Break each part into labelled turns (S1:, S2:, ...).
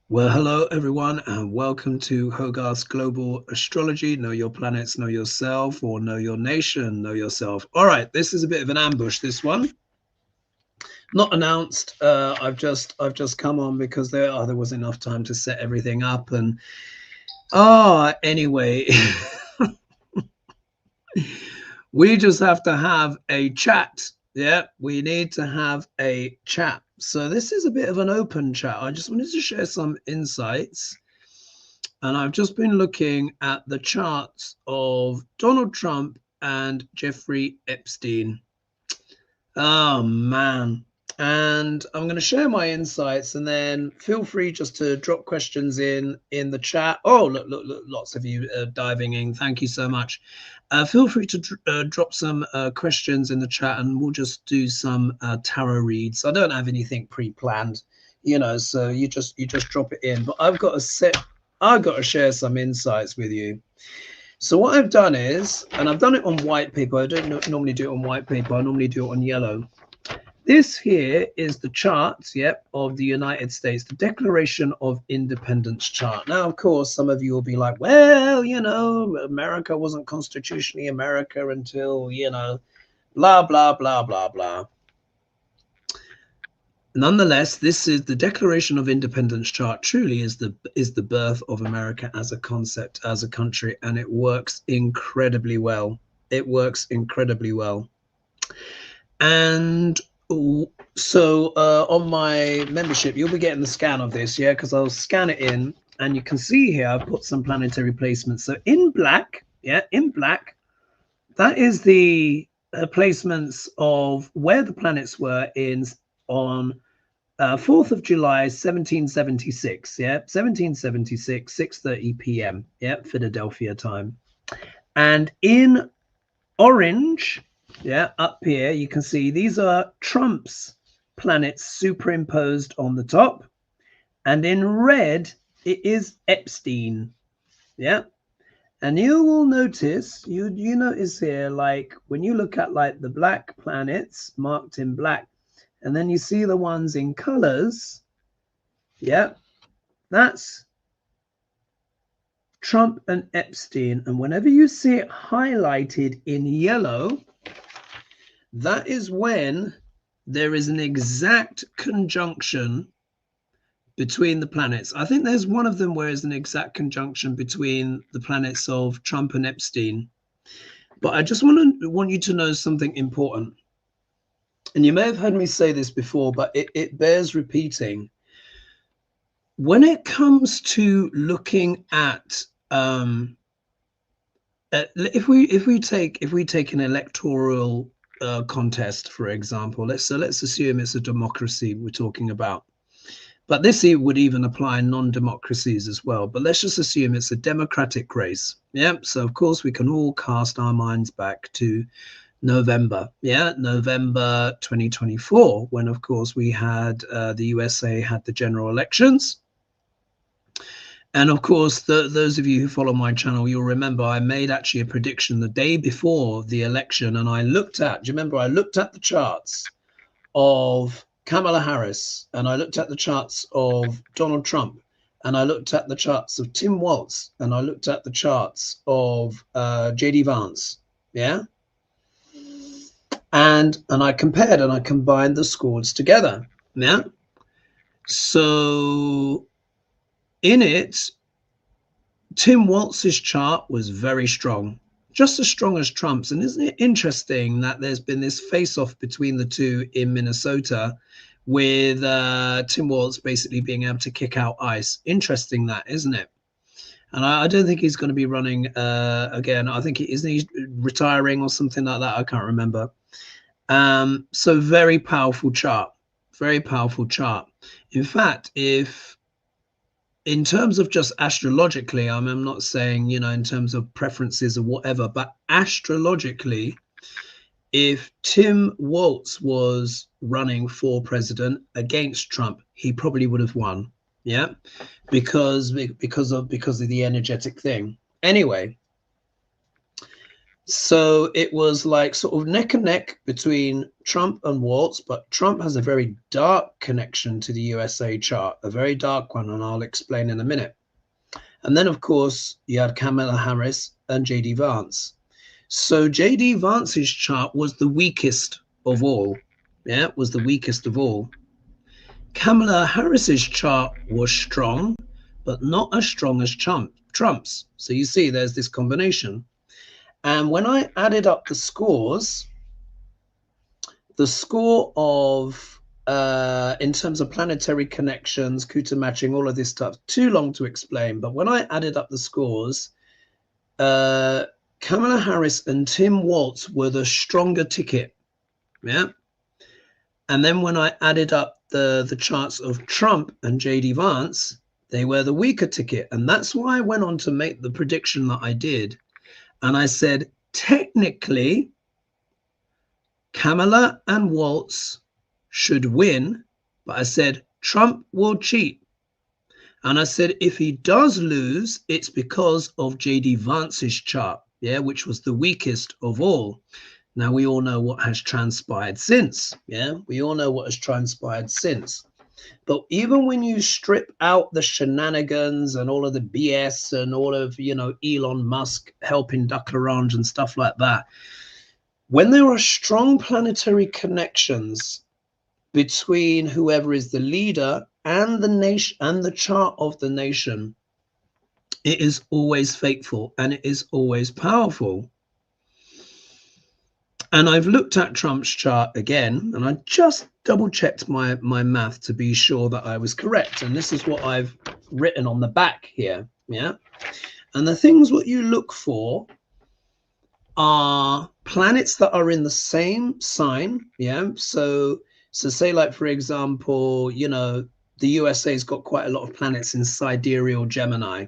S1: Well, hello everyone, and welcome to Hogarth's Global Astrology. Know your planets, know yourself, or know your nation, know yourself. All right, this is a bit of an ambush. This one, not announced. I've just come on because there was enough time to set everything up, and anyway, we just have to have a chat. Yeah, we need to have a chat. So this is a bit of an open chat. I just wanted to share some insights. And I've just been looking at the charts of Donald Trump and Jeffrey Epstein. Oh, man. And I'm going to share my insights, and then feel free just to drop questions in the chat. Oh, look, lots of you diving in. Thank you so much. Feel free to drop some questions in the chat, and we'll just do some tarot reads. I don't have anything pre-planned, so you just drop it in. But I've got to share some insights with you. So what I've done is, and I've done it on white paper. I don't normally do it on white paper. I normally do it on yellow. This here is the chart, of the United States, the Declaration of Independence chart. Now, of course, some of you will be like, well, America wasn't constitutionally America until, blah, blah, blah, blah, blah. Nonetheless, this is the Declaration of Independence chart. Truly is the birth of America as a concept, as a country, and it works incredibly well. It works incredibly well. And so on my membership, you'll be getting the scan of this, because I'll scan it in, and you can see here I've put some planetary placements. So in black, in black, that is the placements of where the planets were on 4th of July 1776, 1776, 6:30 p.m. Philadelphia time. And in orange, up here, you can see these are Trump's planets superimposed on the top. And in red, it is Epstein. And you will notice, you notice here, like when you look at like the black planets marked in black, and then you see the ones in colors, that's Trump and Epstein. And whenever you see it highlighted in yellow, that is when there is an exact conjunction between the planets. I think there's one of them where there's an exact conjunction between the planets of Trump and Epstein. But I just want you to know something important. And you may have heard me say this before, but it bears repeating. When it comes to looking at if we take an electoral contest, for example, let's assume it's a democracy we're talking about, but this would even apply in non-democracies as well. But let's just assume it's a democratic race. So of course we can all cast our minds back to November 2024, when of course we had the USA had the general elections. And of course, those of you who follow my channel, you'll remember I made actually a prediction the day before the election. And I looked at, do you remember, I looked at the charts of Kamala Harris, and I looked at the charts of Donald Trump, and I looked at the charts of Tim Walz, and I looked at the charts of JD Vance. And I compared and I combined the scores together. So in it, Tim Walz's chart was very strong, just as strong as Trump's. And isn't it interesting that there's been this face-off between the two in Minnesota, with Tim Walz basically being able to kick out ICE? Interesting, that, isn't it? And I don't think he's going to be running again. I think isn't he retiring or something like that? I can't remember. So very powerful chart, very powerful chart. In fact, in terms of just astrologically, I'm not saying, in terms of preferences or whatever, but astrologically, if Tim Walz was running for president against Trump, he probably would have won. Because of the energetic thing. Anyway, So it was like sort of neck and neck between Trump and Waltz, but Trump has a very dark connection to the USA chart, a very dark one, and I'll explain in a minute. And then, of course, you had Kamala Harris and J.D. Vance. So J.D. Vance's chart was the weakest of all. Yeah, was the weakest of all. Kamala Harris's chart was strong, but not as strong as Trump's. So you see, there's this combination. And when I added up the scores, the score of, in terms of planetary connections, Kuta matching, all of this stuff, too long to explain. But when I added up the scores, Kamala Harris and Tim Waltz were the stronger ticket. Yeah. And then when I added up the charts of Trump and J.D. Vance, they were the weaker ticket. And that's why I went on to make the prediction that I did. And I said, technically, Kamala and Waltz should win, but I said, Trump will cheat. And I said, if he does lose, it's because of J.D. Vance's chart, yeah, which was the weakest of all. Now, we all know what has transpired since, yeah, we all know what has transpired since. But even when you strip out the shenanigans and all of the BS and all of, you know, Elon Musk helping duck around and stuff like that, when there are strong planetary connections between whoever is the leader and the nation and the chart of the nation, it is always faithful and it is always powerful. And I've looked at Trump's chart again, and I just double checked my math to be sure that I was correct. And this is what I've written on the back here. Yeah. And the things what you look for are planets that are in the same sign. Yeah. So say, like, for example, you know, the USA's got quite a lot of planets in sidereal Gemini.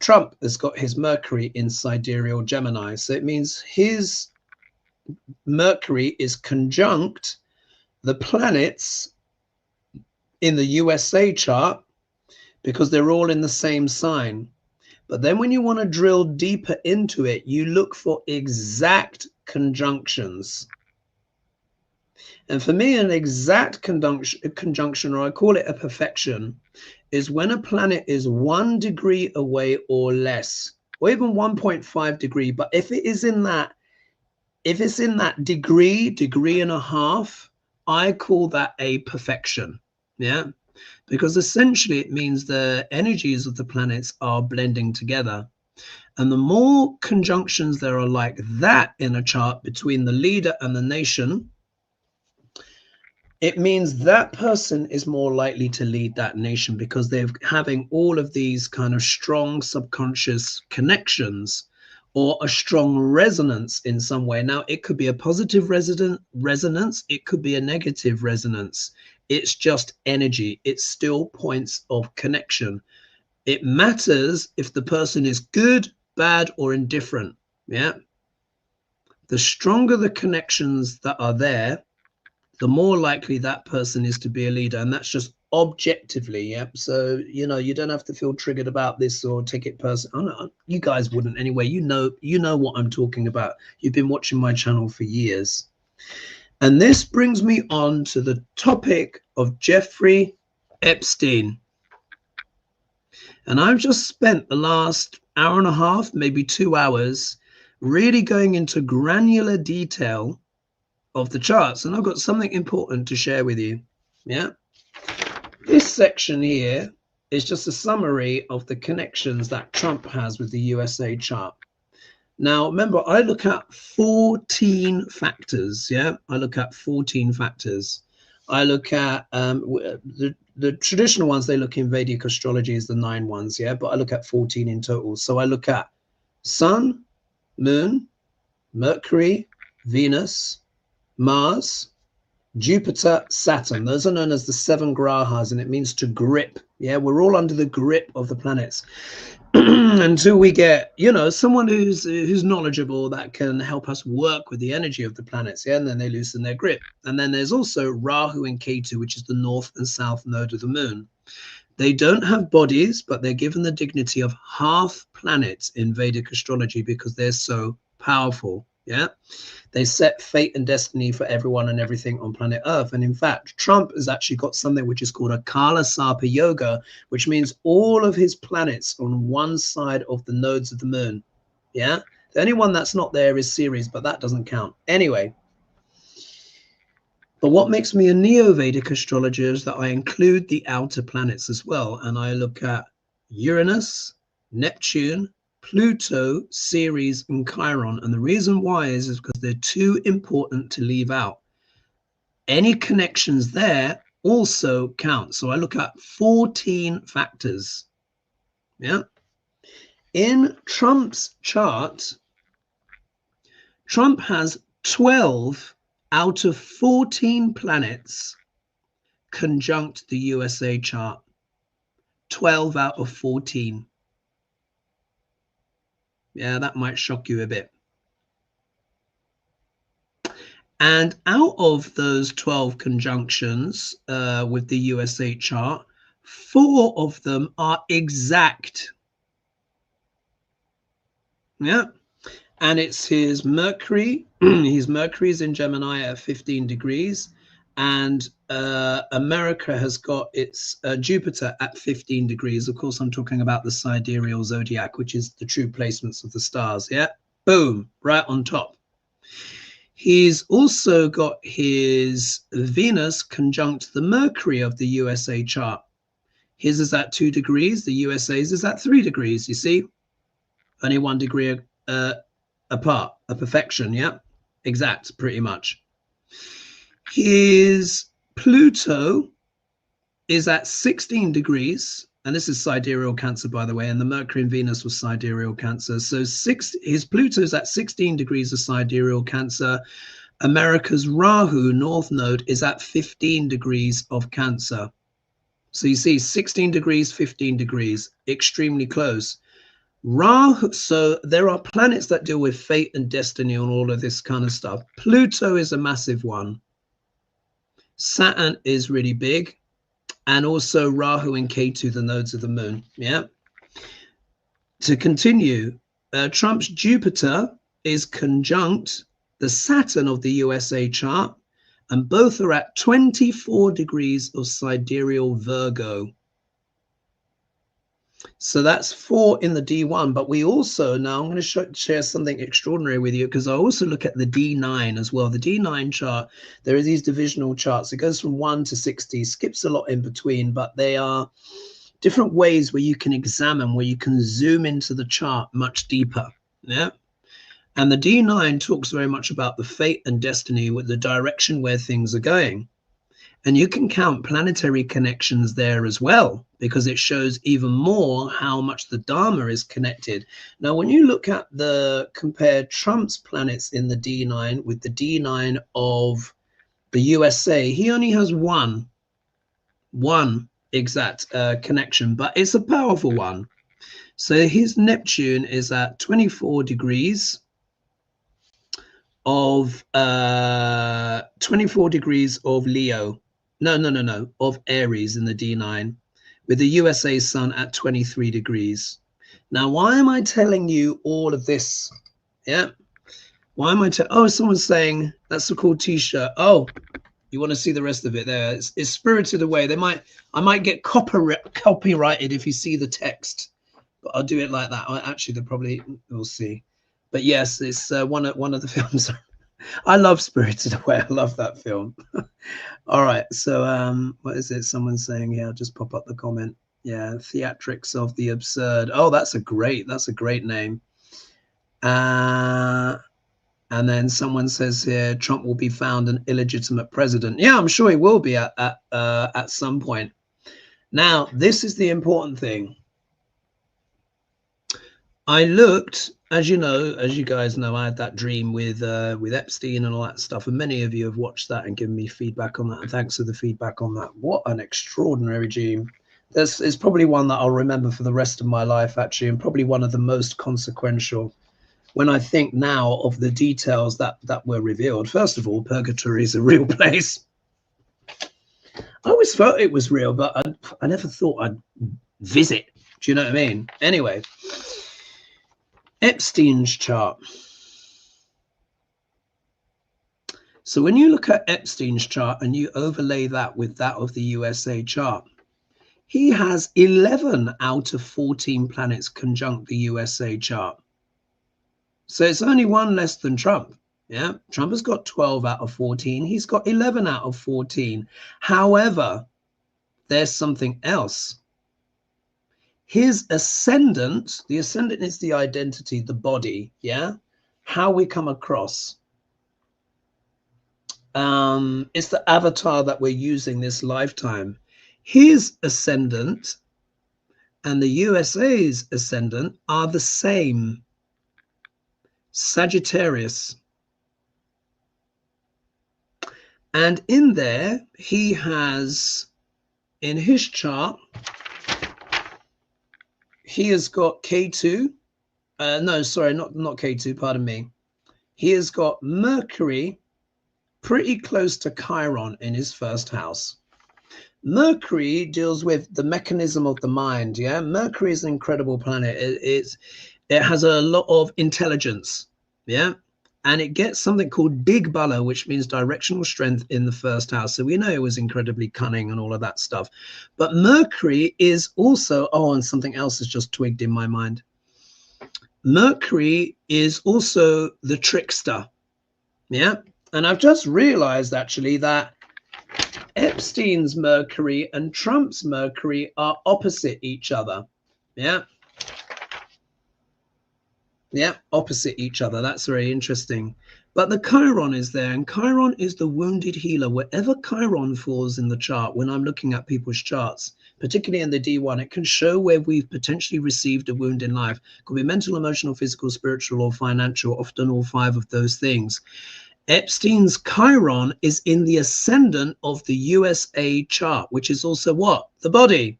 S1: Trump has got his Mercury in sidereal Gemini. So it means his Mercury is conjunct the planets in the USA chart because they're all in the same sign. But then when you want to drill deeper into it, you look for exact conjunctions. And for me, an exact conjunction, or I call it a perfection, is when a planet is 1 degree away or less, or even 1.5 degree. But if it's in that degree and a half, I call that a perfection. Yeah, because essentially it means the energies of the planets are blending together. And the more conjunctions there are like that in a chart between the leader and the nation, it means that person is more likely to lead that nation because they're having all of these kind of strong subconscious connections or a strong resonance in some way. Now, it could be a positive resonance. It could be a negative resonance. It's just energy. It's still points of connection. It matters if the person is good, bad, or indifferent. Yeah. The stronger the connections that are there, the more likely that person is to be a leader. And that's just objectively. Yeah. So, you know, you don't have to feel triggered about this or take it personally. Oh, no, you guys wouldn't anyway. You know what I'm talking about. You've been watching my channel for years. And this brings me on to the topic of Jeffrey Epstein. And I've just spent the last hour and a half, maybe 2 hours, really going into granular detail of the charts. And I've got something important to share with you. Yeah. This section here is just a summary of the connections that Trump has with the USA chart. Now, remember, I look at 14 factors. Yeah, I look at 14 factors. I look at the traditional ones. They look in Vedic astrology is the 9 ones. Yeah, but I look at 14 in total. So I look at Sun, Moon, Mercury, Venus, Mars, Jupiter, Saturn. Those are known as the 7 grahas, and it means to grip. Yeah, we're all under the grip of the planets until we get, you know, someone who's knowledgeable that can help us work with the energy of the planets. Yeah, and then they loosen their grip. And then there's also Rahu and Ketu, which is the north and south node of the moon. They don't have bodies, but they're given the dignity of half planets in Vedic astrology because they're so powerful. Yeah. They set fate and destiny for everyone and everything on planet Earth. And in fact, Trump has actually got something which is called a Kala Sarpa Yoga, which means all of his planets on one side of the nodes of the moon. Yeah. The only one that's not there is Ceres, but that doesn't count. Anyway. But what makes me a Neo-Vedic astrologer is that I include the outer planets as well. And I look at Uranus, Neptune, Pluto, Ceres, and Chiron. And the reason why is because they're too important to leave out. Any connections there also count. So I look at 14 factors. Yeah. In Trump's chart, Trump has 12 out of 14 planets conjunct the USA chart. 12 out of 14. Yeah, that might shock you a bit. And out of those 12 conjunctions with the USA chart, 4 of them are exact. Yeah. And it's his Mercury. His Mercury is in Gemini at 15 degrees. And America has got its Jupiter at 15 degrees. Of course, I'm talking about the sidereal zodiac, which is the true placements of the stars. Yeah. Boom. Right on top. He's also got his Venus conjunct the Mercury of the USA chart. His is at 2 degrees. The USA's is at 3 degrees. You see? Only 1 degree apart, a perfection. Yeah, exact, pretty much. His Pluto is at 16 degrees, and this is sidereal Cancer, by the way, and the Mercury and Venus was sidereal Cancer. So his Pluto is at 16 degrees of sidereal Cancer. America's Rahu North Node is at 15 degrees of Cancer. So you see 16 degrees, 15 degrees, extremely close. Rahu, so there are planets that deal with fate and destiny and all of this kind of stuff. Pluto is a massive one. Saturn is really big. And also Rahu and Ketu, the nodes of the moon. Yeah. To continue, Trump's Jupiter is conjunct the Saturn of the USA chart, and both are at 24 degrees of sidereal Virgo. So that's 4 in the D1, but we also, now I'm going to share something extraordinary with you, because I also look at the D9 as well. The D9 chart, there are these divisional charts. It goes from 1 to 60, skips a lot in between, but they are different ways where you can examine, where you can zoom into the chart much deeper. Yeah. And the D9 talks very much about the fate and destiny, with the direction where things are going. And you can count planetary connections there as well, because it shows even more how much the Dharma is connected. Now, when you look at compare Trump's planets in the D9 with the D9 of the USA, he only has one exact connection, but it's a powerful one. So his Neptune is at 24 degrees of 24 degrees of Leo. No, of Aries in the D9, with the USA sun at 23 degrees. Now, why am I telling you all of this? Yeah. Why am I oh, someone's saying that's a cool t-shirt. Oh, you want to see the rest of it there? It's Spirited Away. I might get copyrighted if you see the text, but I'll do it like that. Actually, they probably, we'll see. But yes, it's one of the films. I love Spirited Away. I love that film. All right. So what is it? Someone's saying here, I'll just pop up the comment. Yeah, Theatrics of the Absurd. Oh, that's a great name. And then someone says here, Trump will be found an illegitimate president. Yeah, I'm sure he will be at some point. Now, this is the important thing. I looked, as you guys know, I had that dream with Epstein and all that stuff, and many of you have watched that and given me feedback on that, and thanks for the feedback on that. What an extraordinary dream. This is probably one that I'll remember for the rest of my life, actually, and probably one of the most consequential when I think now of the details that were revealed. First of all, purgatory is a real place. I always felt it was real, but I never thought I'd visit. Do you know what I mean? Anyway, Epstein's chart. So when you look at Epstein's chart and you overlay that with that of the USA chart, he has 11 out of 14 planets conjunct the USA chart. So it's only one less than Trump. Yeah, Trump has got 12 out of 14. He's got 11 out of 14. However, there's something else. His ascendant, the ascendant is the identity, the body, yeah? How we come across. It's the avatar that we're using this lifetime. His ascendant and the USA's ascendant are the same. Sagittarius. And in there, he has, in his chart, he has got K2. No, sorry, not K2, pardon me. He has got Mercury pretty close to Chiron in his first house. Mercury deals with the mechanism of the mind. Yeah, Mercury is an incredible planet. It has a lot of intelligence. Yeah, and it gets something called Digbala, which means directional strength in the first house. So we know it was incredibly cunning and all of that stuff. But Mercury is also, oh, and something else has just twigged in my mind. Mercury is also the trickster. Yeah, and I've just realized actually that Epstein's Mercury and Trump's Mercury are opposite each other. Yeah. Yeah, opposite each other. That's very interesting. But the Chiron is there, and Chiron is the wounded healer. Wherever Chiron falls in the chart, when I'm looking at people's charts, particularly in the D1, it can show where we've potentially received a wound in life. It could be mental, emotional, physical, spiritual, or financial, often all five of those things. Epstein's Chiron is in the ascendant of the USA chart, which is also what? The body.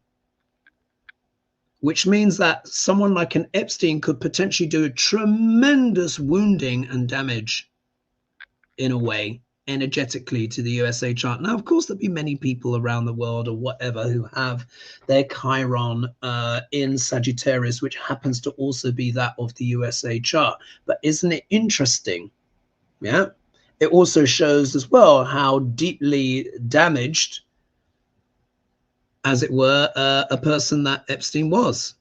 S1: Which means that someone like an Epstein could potentially do a tremendous wounding and damage in a way, energetically, to the USA chart. Now, of course, there'll be many people around the world or whatever who have their Chiron in Sagittarius, which happens to also be that of the USA chart. But isn't it interesting? Yeah. It also shows as well how deeply damaged, as it were, a person that Epstein was.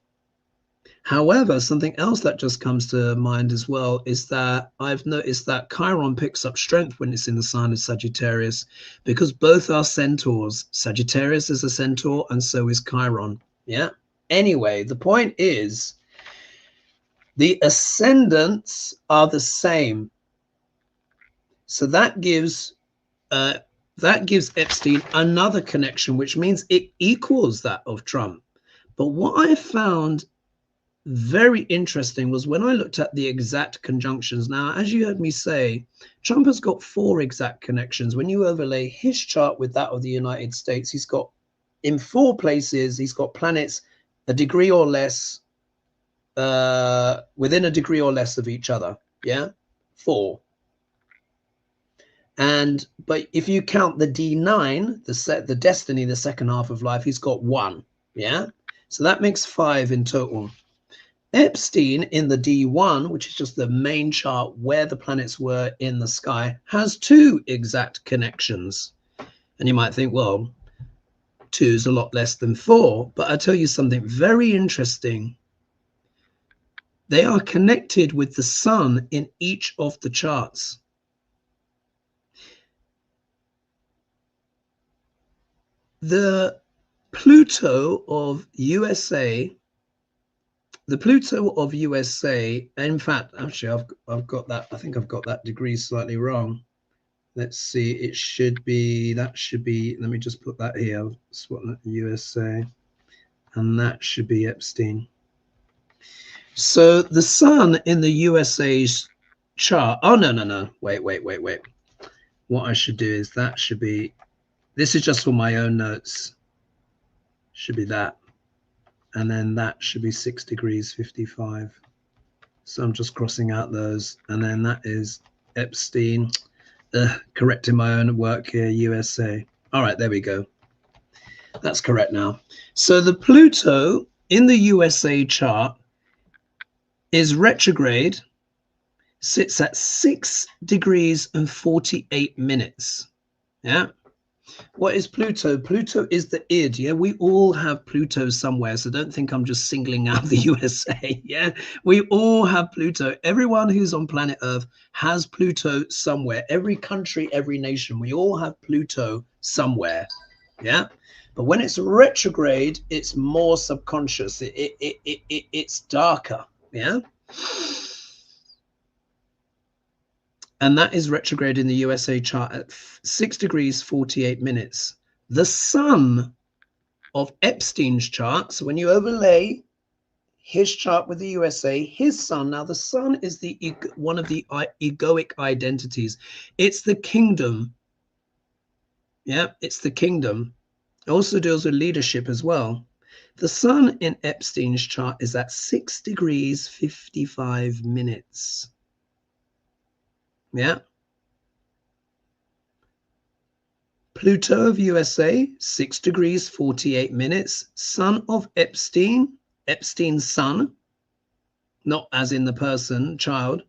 S1: However, something else that just comes to mind as well is that I've noticed that Chiron picks up strength when it's in the sign of Sagittarius, because both are centaurs. Sagittarius is a centaur and so is Chiron. Yeah. Anyway, the point is the ascendants are the same. So that gives Epstein another connection, which means it equals that of Trump. But what I found very interesting was when I looked at the exact conjunctions. Now, as you heard me say, Trump has got 4 exact connections. When you overlay his chart with that of the United States, he's got, in 4 places, he's got planets a degree or less, within a degree or less of each other. Yeah, 4. But if you count the D9, the destiny, the second half of life, he's got 1. Yeah, so that makes 5 in total. Epstein in the D1, which is just the main chart where the planets were in the sky, has 2 exact connections. And you might think, well, 2 is a lot less than 4. But I'll tell you something very interesting. They are connected with the sun in each of the charts. The Pluto of USA, in fact, actually, I've got that. I think I've got that degree slightly wrong. Let's see. It should be, that should be, let me just put that here. USA, and that should be Epstein. So the sun in the USA's chart. Oh, no. Wait. What I should do is that should be, this is just for my own notes. Should be that. And then that should be 6 degrees 55. So I'm just crossing out those. And then that is Epstein. Correcting my own work here, USA. All right, there we go. That's correct now. So the Pluto in the USA chart is retrograde, sits at 6 degrees and 48 minutes. Yeah. What is Pluto? Pluto is the id. Yeah, we all have Pluto somewhere. So don't think I'm just singling out the USA. Yeah, we all have Pluto. Everyone who's on planet Earth has Pluto somewhere. Every country, every nation, we all have Pluto somewhere. Yeah. But when it's retrograde, it's more subconscious. It's darker. Yeah. And that is retrograde in the USA chart at 6 degrees 48 minutes. The sun of Epstein's chart, so when you overlay his chart with the USA, his sun, now the sun is the one of the egoic identities. It's the kingdom. Yeah, it's the kingdom. It also deals with leadership as well. The sun in Epstein's chart is at 6 degrees 55 minutes. Yeah. Pluto of USA, 6 degrees 48 minutes. Sun of Epstein, Epstein's son, not as in the person, child,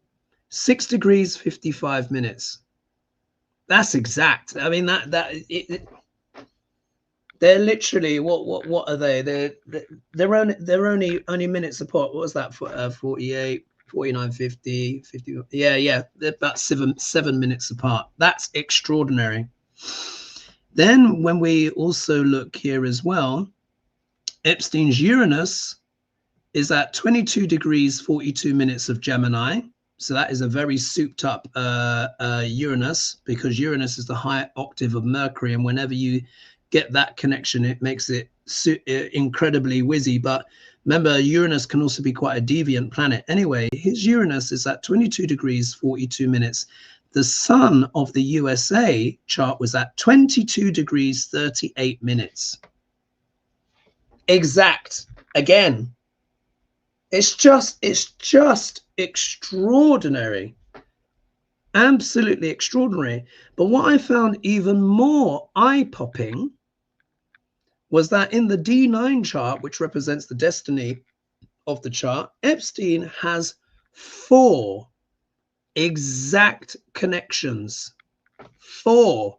S1: 6 degrees 55 minutes. That's exact. I mean, they're literally what are they? They're only minutes apart. What was that for? 48, 49, 50, 50. Yeah. They're about seven minutes apart. That's extraordinary. Then when we also look here as well, Epstein's Uranus is at 22 degrees 42 minutes of Gemini. So that is a very souped up Uranus, because Uranus is the high octave of Mercury. And whenever you get that connection, it makes it incredibly whizzy. But remember, Uranus can also be quite a deviant planet. Anyway, his Uranus is at 22 degrees 42 minutes. The sun of the USA chart was at 22 degrees 38 minutes. Exact. Again, it's just extraordinary. Absolutely extraordinary. But what I found even more eye-popping was that in the D9 chart, which represents the destiny of the chart, Epstein has 4 exact connections. 4.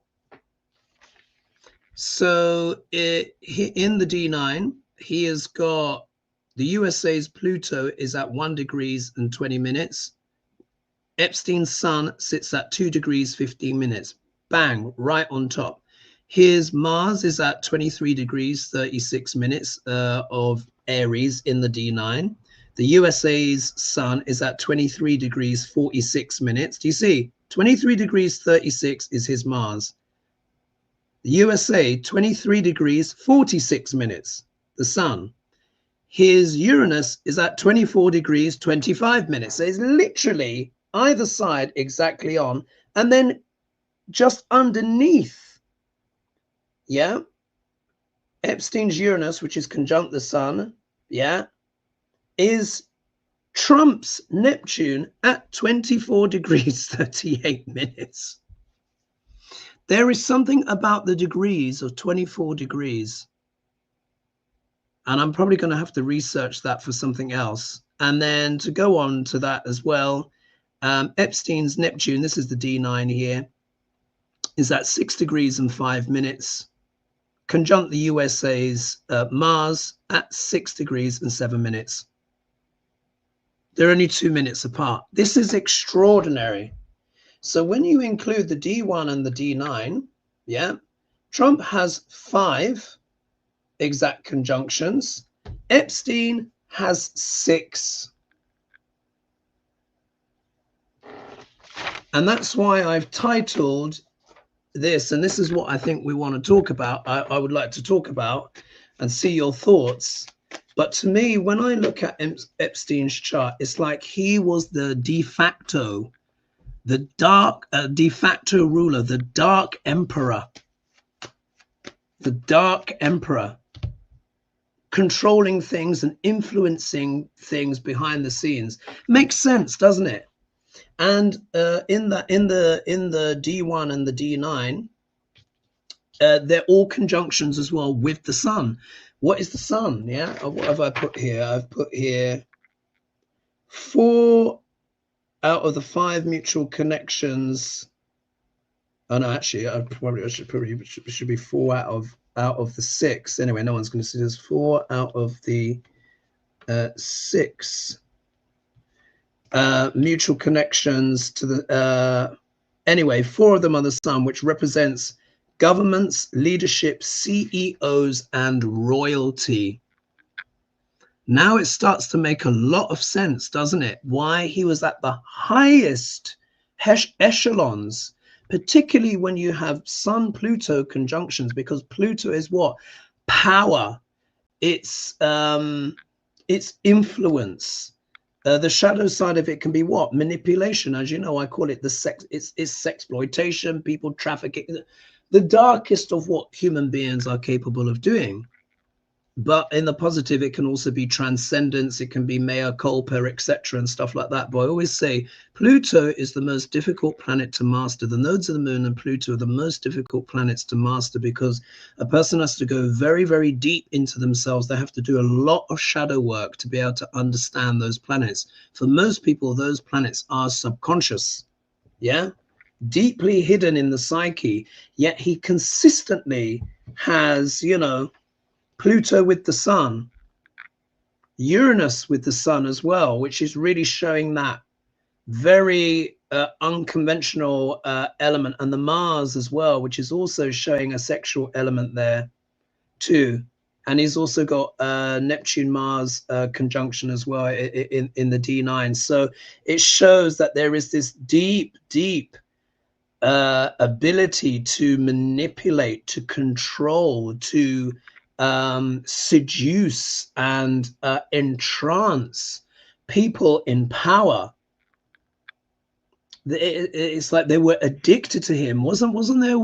S1: So in the D9, he has got the USA's Pluto is at 1 degrees and 20 minutes. Epstein's sun sits at 2 degrees 15 minutes. Bang, right on top. His Mars is at 23 degrees 36 minutes of Aries in the D9. The USA's sun is at 23 degrees 46 minutes. Do you see? 23 degrees 36 is his Mars. The USA, 23 degrees 46 minutes, the sun. His Uranus is at 24 degrees 25 minutes. So it's literally either side exactly on. And then just underneath, yeah, Epstein's Uranus, which is conjunct the sun, yeah, is Trump's Neptune at 24 degrees 38 minutes. There is something about the degrees of 24 degrees. And I'm probably going to have to research that for something else. And then to go on to that as well, Epstein's Neptune, this is the D9 here, is at 6 degrees and 5 minutes. Conjunct the USA's Mars at 6 degrees and 7 minutes. They're only 2 minutes apart. This is extraordinary. So when you include the D1 and the D9, yeah, Trump has 5 exact conjunctions. Epstein has 6. And that's why I've titled this, and this is what I think we want to talk about. I would like to talk about and see your thoughts. But to me, when I look at Epstein's chart, it's like he was the de facto ruler, the dark emperor, controlling things and influencing things behind the scenes. Makes sense, doesn't it? And in the D1 and the D9, they're all conjunctions as well with the sun. What is the sun? Yeah, what have I put here? I've put here 4 out of the 5 mutual connections. Oh no, actually, should be 4 out of the 6. Anyway, no one's going to see this. 4 out of the 6 mutual connections to the anyway, 4 of them are the sun, which represents governments, leadership, CEOs, and royalty. Now it starts to make a lot of sense, doesn't it? Why he was at the highest echelons, particularly when you have Sun-Pluto conjunctions, because Pluto is what? Power. It's influence. The shadow side of it can be what? Manipulation. As you know, I call it the sex. It's sexploitation, people trafficking, the darkest of what human beings are capable of doing. But in the positive, it can also be transcendence. It can be mea culpa, etc., and stuff like that. But I always say Pluto is the most difficult planet to master. The nodes of the moon and Pluto are the most difficult planets to master, because a person has to go very, very deep into themselves. They have to do a lot of shadow work to be able to understand those planets. For most people, those planets are subconscious, yeah, deeply hidden in the psyche. Yet he consistently has, you know, Pluto with the sun, Uranus with the sun as well, which is really showing that very unconventional element, and the Mars as well, which is also showing a sexual element there too. And he's also got Neptune Mars conjunction as well in the D9. So it shows that there is this deep ability to manipulate, to control, to seduce and entrance people in power. It's like they were addicted to him. Wasn't there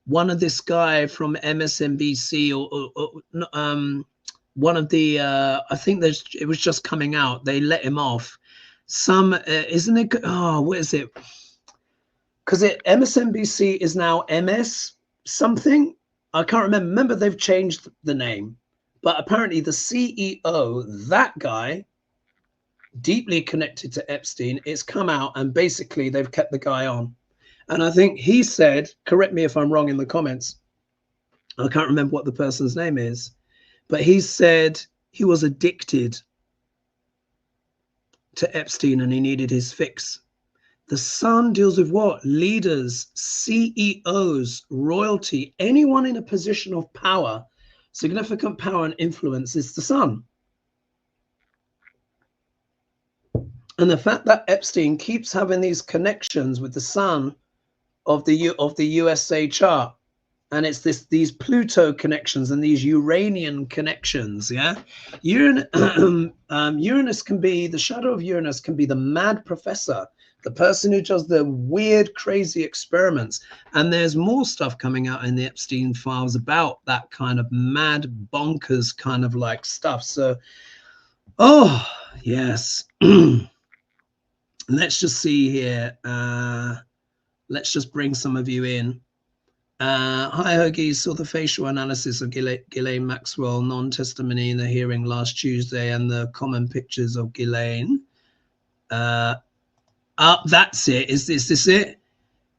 S1: one of this guy from MSNBC or one of the I think it was just coming out, they let him off. Some isn't it? Oh, what is it? Because MSNBC is now MS something. I can't remember. Remember, they've changed the name, but apparently the CEO, that guy, deeply connected to Epstein, it's come out, and basically they've kept the guy on. And I think he said, correct me if I'm wrong in the comments, I can't remember what the person's name is, but he said he was addicted to Epstein and he needed his fix. The sun deals with what? Leaders, CEOs, royalty, anyone in a position of power, significant power and influence is the sun. And the fact that Epstein keeps having these connections with the sun of the USA chart, and it's these Pluto connections and these Uranian connections, yeah. Uranus can be, the shadow of Uranus can be the mad professor, the person who does the weird, crazy experiments. And there's more stuff coming out in the Epstein files about that kind of mad, bonkers kind of like stuff. So, oh, yes. Let's just see here. Let's just bring some of you in. Hi, Hoagie. Saw the facial analysis of Ghislaine Maxwell non-testimony in the hearing last Tuesday and the common pictures of Ghislaine. That's it. Is this it?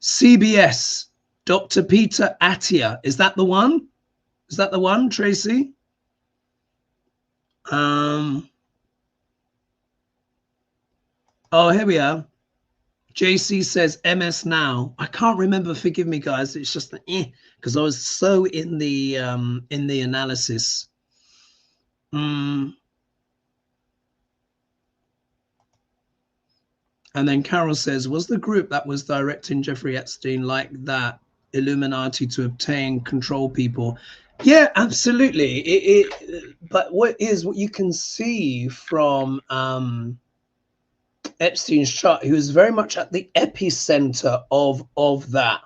S1: CBS, Dr. Peter Attia. Is that the one? Is that the one, Tracy? Oh, here we are. JC says MS now. I can't remember. Forgive me, guys. It's just because I was so in the analysis. And then Carol says, was the group that was directing Jeffrey Epstein like that Illuminati to obtain control people? Yeah, absolutely. But what you can see from Epstein's chart, he was very much at the epicenter of that.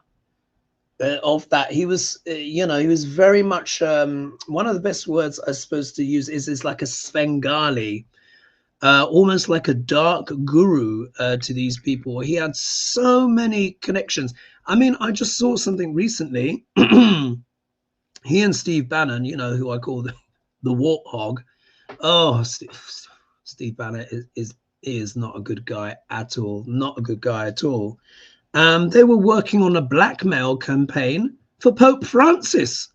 S1: He was, he was very much, one of the best words I suppose to use is like a Svengali, almost like a dark guru to these people. He had so many connections. I mean, I just saw something recently. He and Steve Bannon, you know, who I call the warthog. Oh, Steve Bannon is not a good guy at all. Not a good guy at all. They were working on a blackmail campaign for Pope Francis.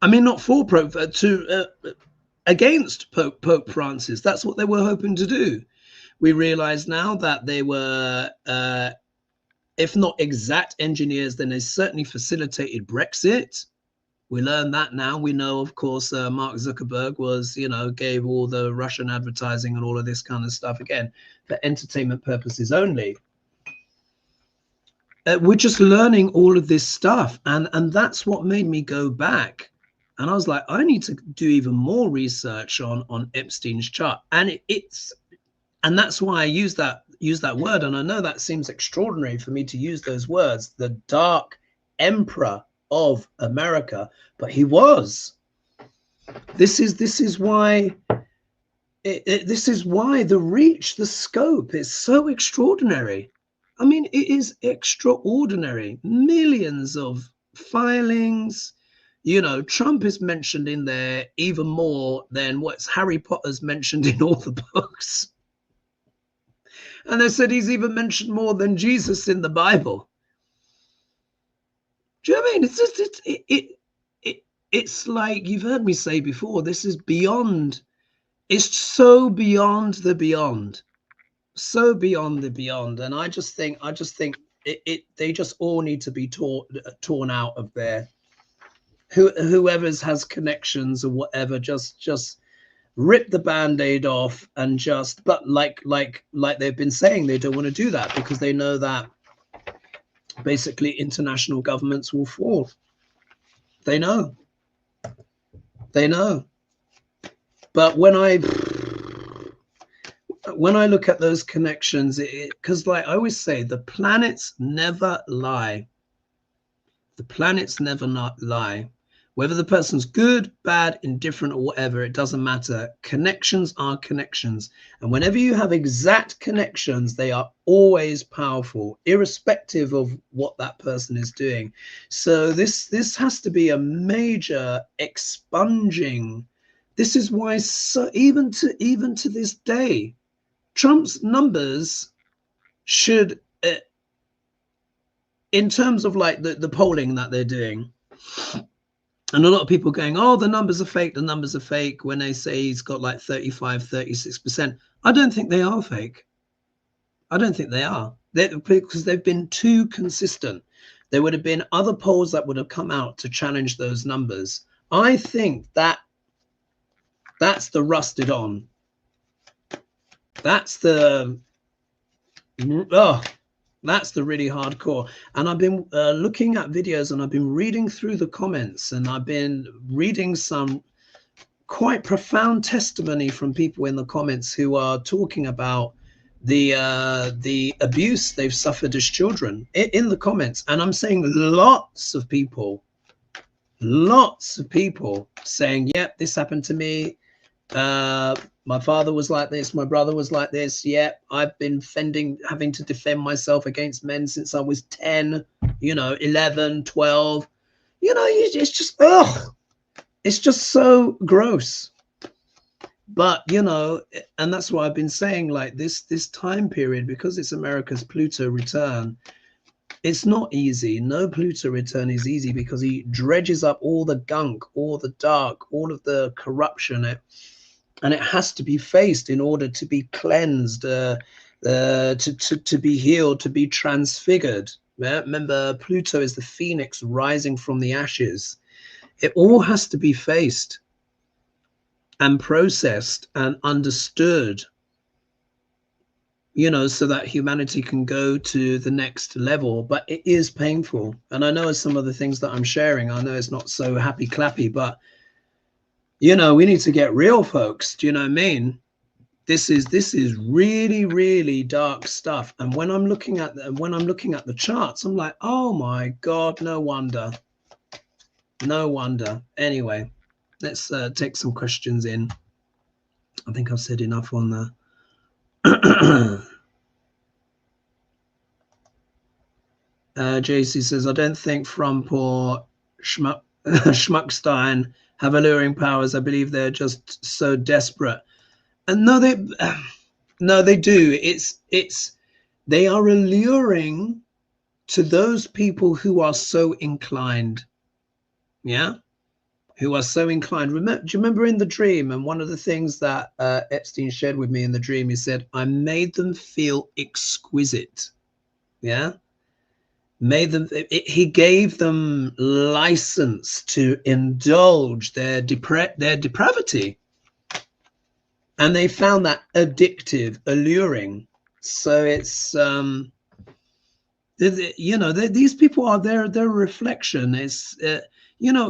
S1: I mean, not for Pope, against Pope Francis. That's what they were hoping to do. We realize now that they were, if not exact engineers, then they certainly facilitated Brexit. We learn that now. We know, of course, Mark Zuckerberg was, you know, gave all the Russian advertising and all of this kind of stuff, again, for entertainment purposes only. We're just learning all of this stuff. And that's what made me go back. And I was like, I need to do even more research on Epstein's chart. And and that's why I use that word. And I know that seems extraordinary for me to use those words, the Dark Emperor of America, but he was. This is why this is why the reach, the scope is so extraordinary. I mean, it is extraordinary. Millions of filings. You know, Trump is mentioned in there even more than what's Harry Potter's mentioned in all the books. And they said he's even mentioned more than Jesus in the Bible. Do you know what I mean? It's just, it's like you've heard me say before, this is beyond, it's so beyond the beyond. So beyond the beyond. And I just think they just all need to be torn out of there. Whoever's has connections or whatever, just rip the band-aid off and just, but like they've been saying, they don't want to do that because they know that basically international governments will fall. They know. But when I look at those connections, because like I always say, the planets never lie. The planets never not lie. Whether the person's good, bad, indifferent, or whatever, it doesn't matter. Connections are connections. And whenever you have exact connections, they are always powerful, irrespective of what that person is doing. So this has to be a major expunging. This is why even to this day, Trump's numbers should, in terms of like the polling that they're doing, and a lot of people going, oh, the numbers are fake, when they say he's got like 35-36%. I don't think they are fake. I don't think they are. Because they've been too consistent. There would have been other polls that would have come out to challenge those numbers. I think that's the rusted on. That's the that's the really hardcore. And I've been looking at videos and I've been reading through the comments, and I've been reading some quite profound testimony from people in the comments who are talking about the abuse they've suffered as children in the comments. And I'm saying lots of people saying, yep, this happened to me. My father was like this, my brother was like this. Yeah, I've been having to defend myself against men since I was 10, 11, 12. It's just, it's just so gross. But and that's why I've been saying, like, this time period, because it's America's Pluto return, it's not easy. No Pluto return is easy, because he dredges up all the gunk, all the dark, all of the corruption, and it has to be faced in order to be cleansed, to be healed, to be transfigured. Yeah? Remember, Pluto is the phoenix rising from the ashes. It all has to be faced and processed and understood, so that humanity can go to the next level. But it is painful. And I know some of the things that I'm sharing, I know it's not so happy clappy, but we need to get real, folks. Do you know what I mean? This is really, really dark stuff. And when I'm looking at the charts, I'm like, oh my God, no wonder. Anyway, let's take some questions in. I think I've said enough on the JC says, I don't think Trump or Schmuckstein have alluring powers. I believe they're just so desperate. And no, they do. They are alluring to those people who are so inclined. Yeah, who are so inclined. Do you remember in the dream? And one of the things that Epstein shared with me in the dream, he said, I made them feel exquisite. Yeah. He gave them license to indulge their depravity, and they found that addictive, alluring. So it's these people are their reflection. It's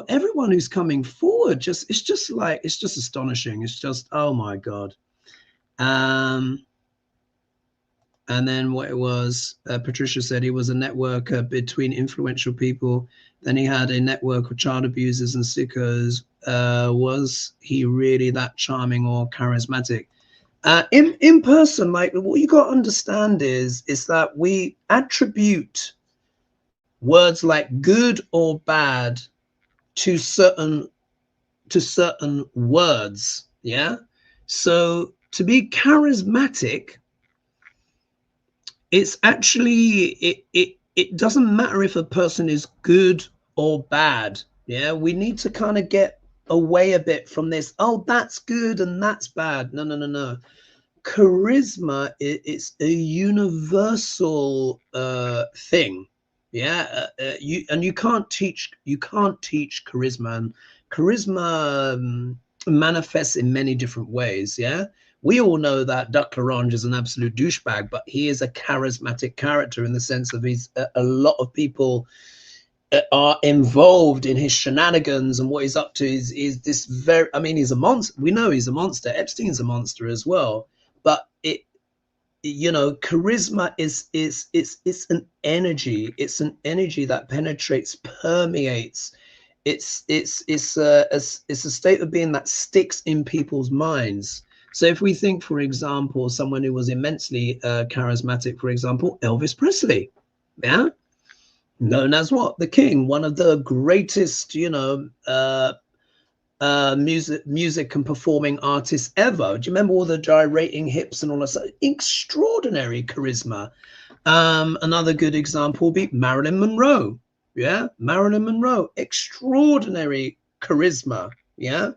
S1: everyone who's coming forward, it's just astonishing. It's just, oh my God. And then what it was, Patricia said he was a networker between influential people. Then he had a network of child abusers and sickos. Was he really that charming or charismatic? In person, like, what you got to understand is that we attribute words like good or bad to certain words. Yeah. So to be charismatic, it's actually, it doesn't matter if a person is good or bad. Yeah, we need to kind of get away a bit from this, oh, that's good and that's bad. No. Charisma, it's a universal thing. Yeah, you can't teach charisma. And charisma manifests in many different ways. Yeah, we all know that Duck Larange is an absolute douchebag, but he is a charismatic character in the sense of a lot of people are involved in his shenanigans, and what he's up to is this very, I mean, he's a monster. We know he's a monster. Epstein's a monster as well. But charisma is it's an energy. It's an energy that penetrates, permeates. It's a state of being that sticks in people's minds. So if we think, for example, someone who was immensely charismatic, for example, Elvis Presley, yeah, known as what? The King, one of the greatest, music and performing artists ever. Do you remember all the gyrating hips and all that? Extraordinary charisma. Another good example would be Marilyn Monroe. Yeah, Marilyn Monroe, extraordinary charisma. Yeah,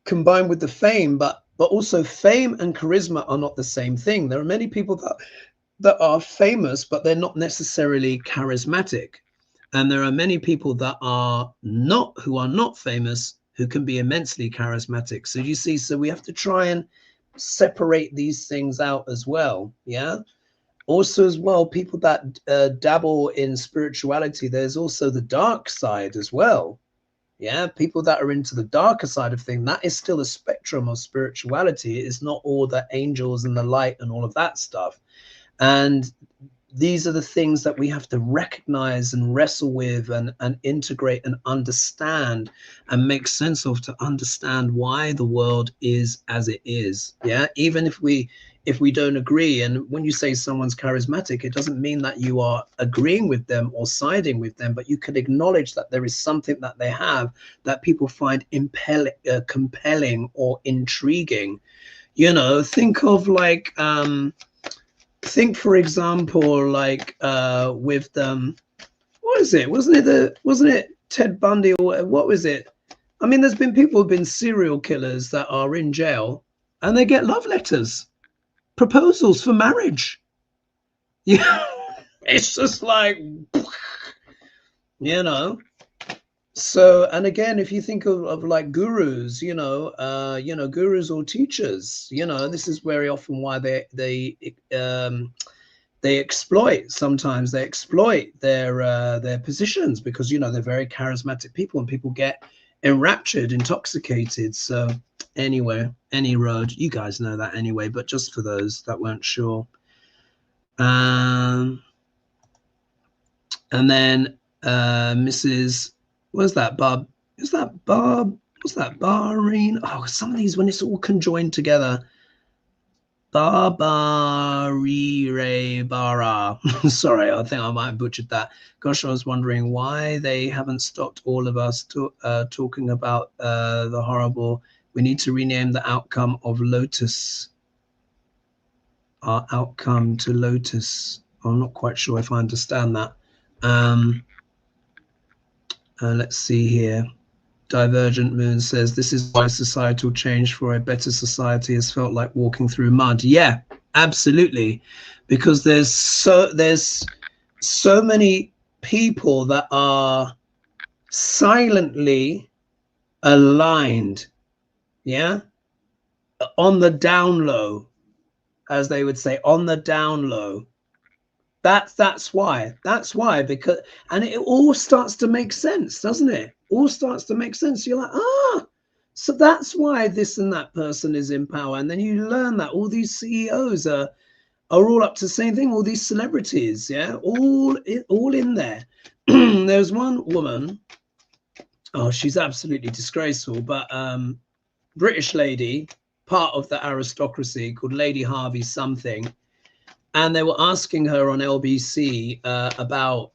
S1: combined with the fame, but also fame and charisma are not the same thing. There are many people that are famous, but they're not necessarily charismatic. And there are many people that are not famous, who can be immensely charismatic. So you see, so we have to try and separate these things out as well. Yeah. Also as well, people that dabble in spirituality, there's also the dark side as well. Yeah, people that are into the darker side of things, that is still a spectrum of spirituality. It's not all the angels and the light and all of that stuff. And these are the things that we have to recognize and wrestle with and integrate and understand and make sense of, to understand why the world is as it is. Yeah, even if we don't agree. And when you say someone's charismatic, it doesn't mean that you are agreeing with them or siding with them, but you can acknowledge that there is something that they have that people find compelling or intriguing. Think of like think, for example, like with what is it? Wasn't it Ted Bundy, or what was it? I mean, there's been people who've been serial killers that are in jail and they get love letters, proposals for marriage. Yeah, it's just like, So, and again, if you think of like gurus, gurus or teachers, this is very often why they exploit. Sometimes they exploit their positions, because they're very charismatic people and people get enraptured, intoxicated. So anyway, any road, you guys know that anyway, but just for those that weren't sure. And then Mrs. What's that, Bob? Is that Bob? What's that, Barine? Oh, some of these, when it's all conjoined together. Barbarire Bara. Sorry, I think I might have butchered that. Gosh, I was wondering why they haven't stopped all of us talking about the horrible. We need to rename the outcome of Lotus. Our outcome to Lotus. I'm not quite sure if I understand that. Let's see here. Divergent Moon says this is why societal change for a better society has felt like walking through mud. Yeah, absolutely, because there's so many people that are silently aligned, yeah, on the down low, as they would say, on the down low. That's why, because, and it all starts to make sense, doesn't it? All starts to make sense. You're like, so that's why this and that person is in power. And then you learn that all these CEOs are all up to the same thing. All these celebrities, yeah, all in there. There's one woman, oh, she's absolutely disgraceful, but British lady, part of the aristocracy, called Lady Harvey something. And they were asking her on LBC about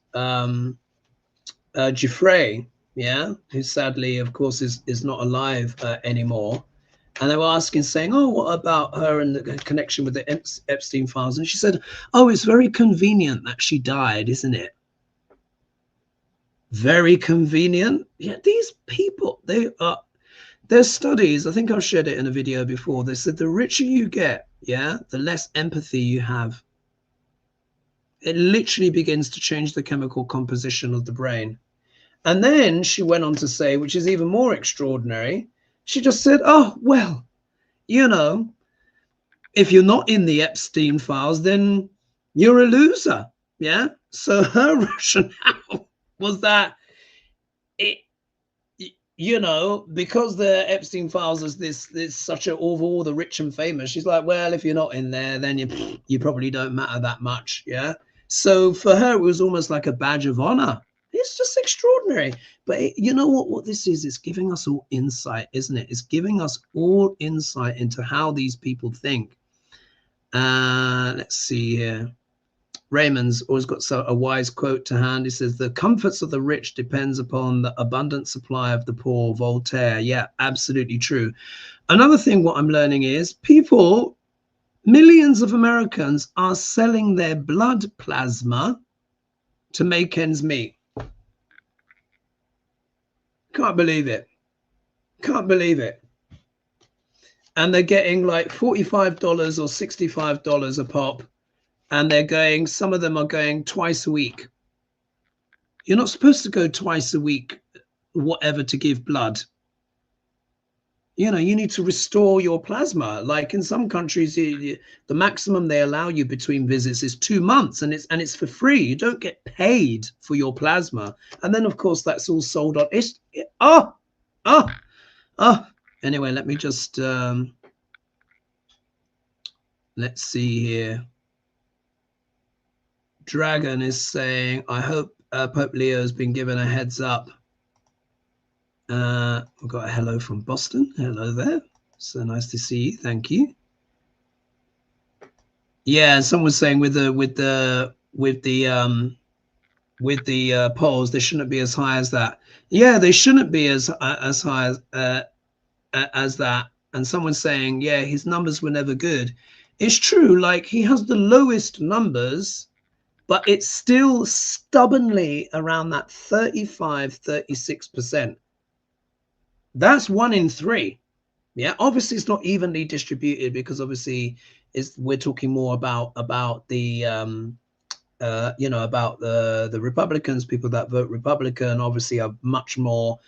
S1: Giuffre, yeah, who sadly, of course, is not alive anymore. And they were asking, saying, oh, what about her and the connection with the Epstein files? And she said, oh, it's very convenient that she died, isn't it? Very convenient. Yeah, these people, there's studies, I think I've shared it in a video before. They said the richer you get, yeah, the less empathy you have. It literally begins to change the chemical composition of the brain. And then she went on to say, which is even more extraordinary, she just said, oh, well, you know, if you're not in the Epstein files, then you're a loser. Yeah. So her rationale was that it, you know, because the Epstein files is this such a of all the rich and famous, she's like, well, if you're not in there, then you probably don't matter that much. Yeah. So for her, it was almost like a badge of honor. It's just extraordinary. But you know what this is? It's giving us all insight, isn't it? It's giving us all insight into how these people think. Let's see here. Raymond's always got a wise quote to hand. He says, the comforts of the rich depends upon the abundant supply of the poor. Voltaire. Yeah, absolutely true. Another thing what I'm learning is people, millions of Americans are selling their blood plasma to make ends meet. Can't believe it. Can't believe it. And they're getting like $45 or $65 a pop. And they're going, some of them are going twice a week. You're not supposed to go twice a week, whatever, to give blood. You know, you need to restore your plasma. Like in some countries, the maximum they allow you between visits is 2 months, and it's for free. You don't get paid for your plasma. And then, of course, that's all sold on. Anyway, let me just let's see here. Dragon is saying, I hope Pope Leo has been given a heads up. We've got a hello from Boston. Hello there. So nice to see you. Thank you. Yeah, someone was saying with the polls, they shouldn't be as high as that. Yeah, they shouldn't be as high as that. And someone's saying, yeah, his numbers were never good. It's true. Like, he has the lowest numbers, but it's still stubbornly around that 35-36%. That's 1 in 3. Yeah, obviously it's not evenly distributed, because obviously we're talking more about the you know, about the Republicans. People that vote Republican obviously are much more,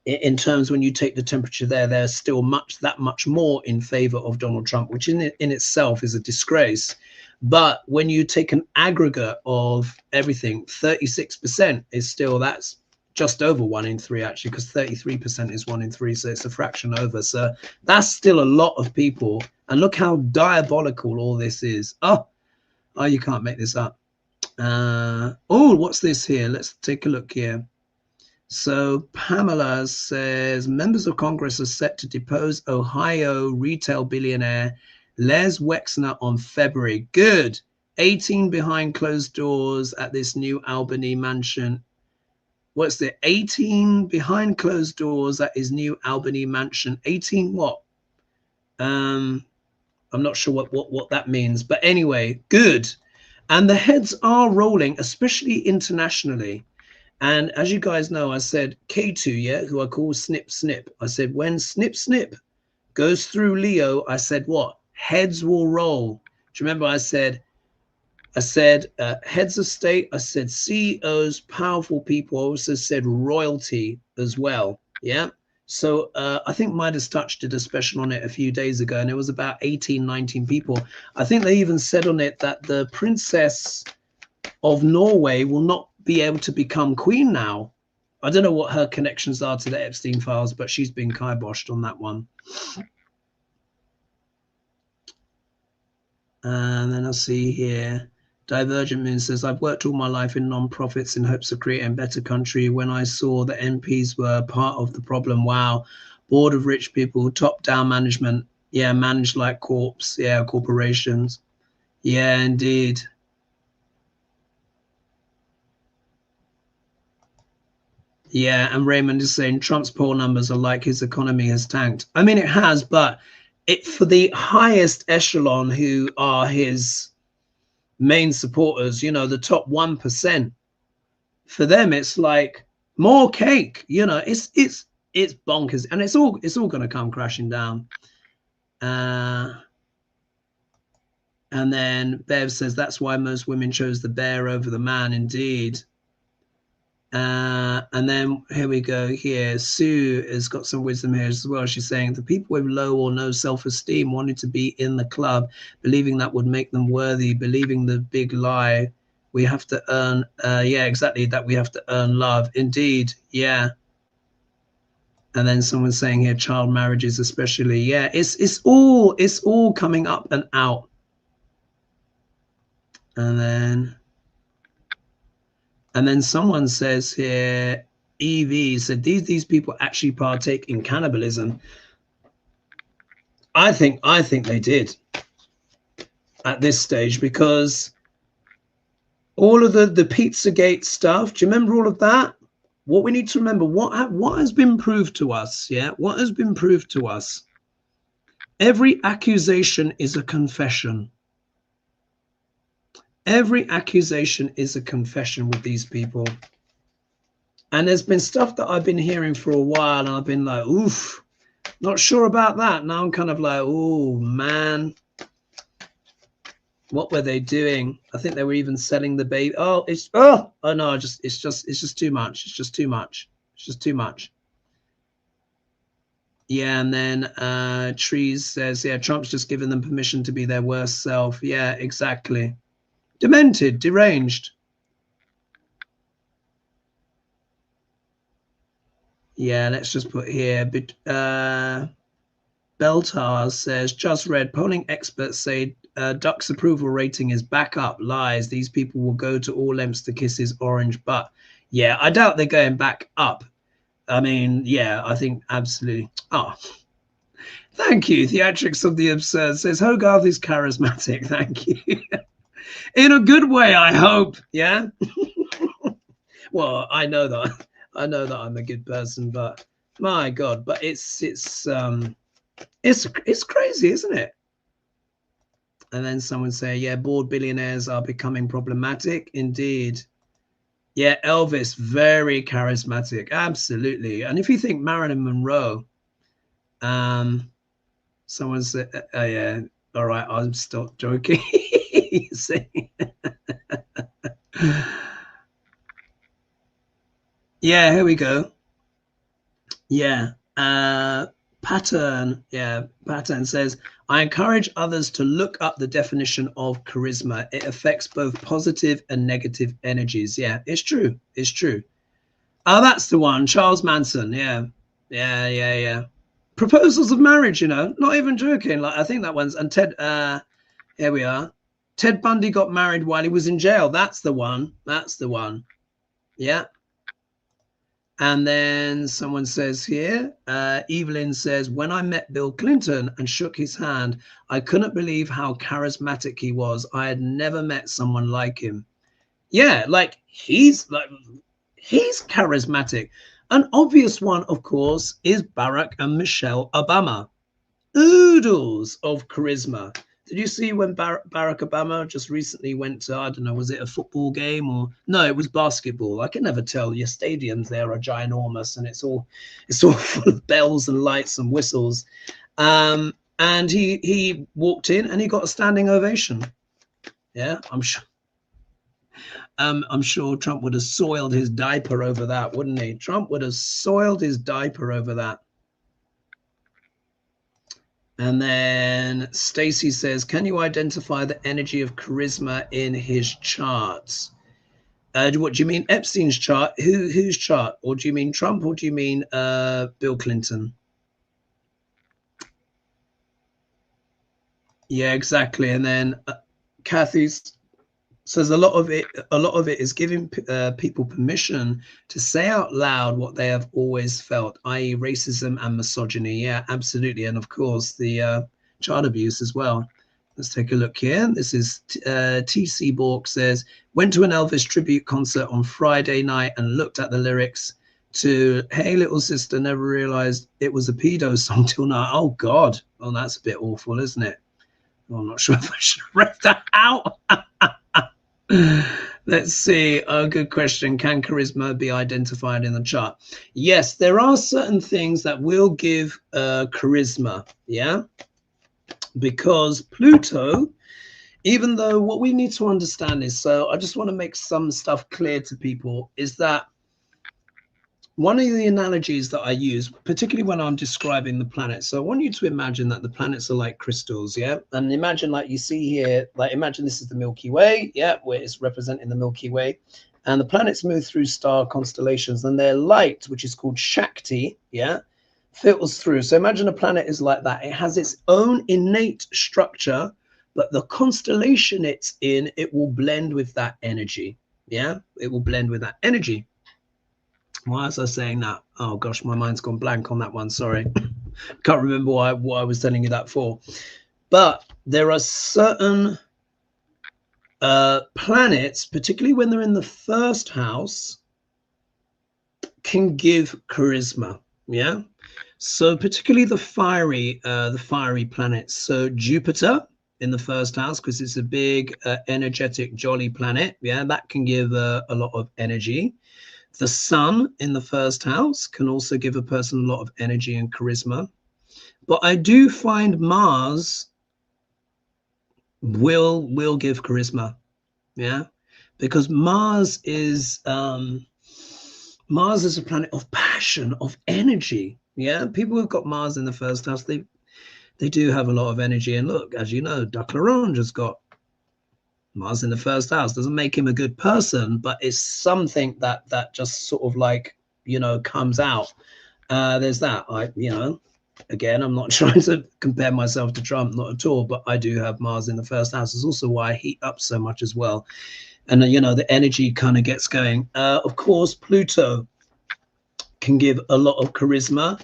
S1: in terms, when you take the temperature there, they're still that much more in favor of Donald Trump, which in itself is a disgrace. But when you take an aggregate of everything, 36% is still, that's just over 1 in 3, actually, because 33% is 1 in 3, so it's a fraction over. So that's still a lot of people. And look how diabolical all this is. Oh, you can't make this up. Oh, what's this here? Let's take a look here. So Pamela says members of Congress are set to depose Ohio retail billionaire Les Wexner on February. Good. 18 behind closed doors at this New Albany mansion. What's the 18 behind closed doors at his New Albany mansion? 18 what? I'm not sure what that means, but anyway, good. And the heads are rolling, especially internationally. And as you guys know, I said K2, yeah, who I call Snip Snip. I said when Snip Snip goes through Leo, I said what? Heads will roll. Do you remember I said heads of state, I said CEOs, powerful people. I also said royalty as well. Yeah. So I think Midas Touch did a special on it a few days ago, and it was about 18, 19 people. I think they even said on it that the princess of Norway will not be able to become queen now. I don't know what her connections are to the Epstein files, but she's been kiboshed on that one. And then I'll see here. Divergent Moon says, I've worked all my life in non-profits in hopes of creating a better country. When I saw the MPs were part of the problem, wow. Board of rich people, top-down management. Yeah, managed like corps. Yeah, corporations. Yeah, indeed. Yeah, and Raymond is saying Trump's poll numbers are like his economy has tanked. I mean, it has, but it for the highest echelon who are his main supporters, you know, the top 1%, for them it's like more cake, you know. It's bonkers, and it's all going to come crashing down. And then Bev says that's why most women chose the bear over the man. Indeed. And then here we go here. Sue has got some wisdom here as well. She's saying the people with low or no self-esteem wanted to be in the club, believing that would make them worthy, believing the big lie. We have to earn, yeah, exactly, that we have to earn love. Indeed, yeah. And then someone's saying here, child marriages especially. Yeah, it's all coming up and out. And then someone says here, EV said these people actually partake in cannibalism. I think they did at this stage, because all of the Pizzagate stuff, do you remember all of that? What we need to remember, what has been proved to us, yeah? What has been proved to us? Every accusation is a confession. Every accusation is a confession with these people. And there's been stuff that I've been hearing for a while, and I've been like, oof, not sure about that. Now I'm kind of like, oh man, what were they doing? I think they were even selling the baby. Oh, no, it's just too much. It's just too much. It's just too much. Yeah, and then Trees says, yeah, Trump's just given them permission to be their worst self. Yeah, exactly. Demented, deranged. Yeah, let's just put here. Beltar says, just read, polling experts say Duck's approval rating is back up. Lies. These people will go to all lengths to kiss his orange butt. Yeah, I doubt they're going back up. I mean, yeah, I think absolutely. Oh, thank you. Theatrics of the Absurd says, Hogarth is charismatic. Thank you. In a good way, I hope. Yeah. Well, I know that I'm a good person, but my God, but it's crazy, isn't it? And then someone say, yeah, bored billionaires are becoming problematic. Indeed. Yeah, Elvis, very charismatic. Absolutely. And if you think Marilyn Monroe, someone said, yeah, all right, I'm stop joking. You see? Yeah, here we go. Yeah. Pattern says, I encourage others to look up the definition of charisma. It affects both positive and negative energies. Yeah, it's true. It's true. Oh, that's the one. Charles Manson. Yeah. Proposals of marriage, you know, not even joking. Like, I think that one's, and Ted, here we are. Ted Bundy got married while he was in jail. That's the one. Yeah. And then someone says here, Evelyn says, when I met Bill Clinton and shook his hand, I couldn't believe how charismatic he was. I had never met someone like him. Yeah, like he's charismatic. An obvious one, of course, is Barack and Michelle Obama. Oodles of charisma. Did you see when Barack Obama just recently went to, I don't know, was it a football game or no, it was basketball. I can never tell. Your stadiums there are ginormous and it's all full of bells and lights and whistles. And he walked in and he got a standing ovation. Yeah, I'm sure Trump would have soiled his diaper over that, wouldn't he? Trump would have soiled his diaper over that. And then Stacy says, can you identify the energy of charisma in his charts? What do you mean, Epstein's chart? Whose chart? Or do you mean Trump, or do you mean Bill Clinton? Yeah, exactly. And then Kathy's says a lot of it is giving people permission to say out loud what they have always felt, i.e. racism and misogyny. Yeah, absolutely. And of course the child abuse as well. Let's take a look here. This is TC Bork says, went to an Elvis tribute concert on Friday night and looked at the lyrics to Hey Little Sister, never realized it was a pedo song till now. Oh God. Oh, that's a bit awful, isn't it? I'm not sure if I should have read that out. Let's see. Oh, good question. Can charisma be identified in the chart? Yes, there are certain things that will give charisma. Yeah, because Pluto, even though what we need to understand is, so I just want to make some stuff clear to people, is that one of the analogies that I use, particularly when I'm describing the planets, so I want you to imagine that the planets are like crystals, yeah? And imagine, like you see here, like imagine this is the Milky Way, yeah, where it's representing the Milky Way. And the planets move through star constellations, and their light, which is called Shakti, yeah, filters through. So imagine a planet is like that. It has its own innate structure, but the constellation it's in, it will blend with that energy, yeah? It will blend with that energy. Why was I saying that? Oh gosh, my mind's gone blank on that one. Sorry. Can't remember what I was telling you that for. But there are certain planets, particularly when they're in the first house, can give charisma. Yeah. So particularly the fiery planets. So Jupiter in the first house, because it's a big, energetic, jolly planet. Yeah, that can give a lot of energy. The sun in the first house can also give a person a lot of energy and charisma. But I do find Mars will give charisma. Yeah, because Mars is a planet of passion, of energy. Yeah, people who've got Mars in the first house, they do have a lot of energy. And look, as you know, Duc Larange has got Mars in the first house. Doesn't make him a good person, but it's something that just sort of like, you know, comes out. There's that. Again, I'm not trying to compare myself to Trump, not at all, but I do have Mars in the first house. It's also why I heat up so much as well. And, you know, the energy kind of gets going. Of course, Pluto can give a lot of charisma.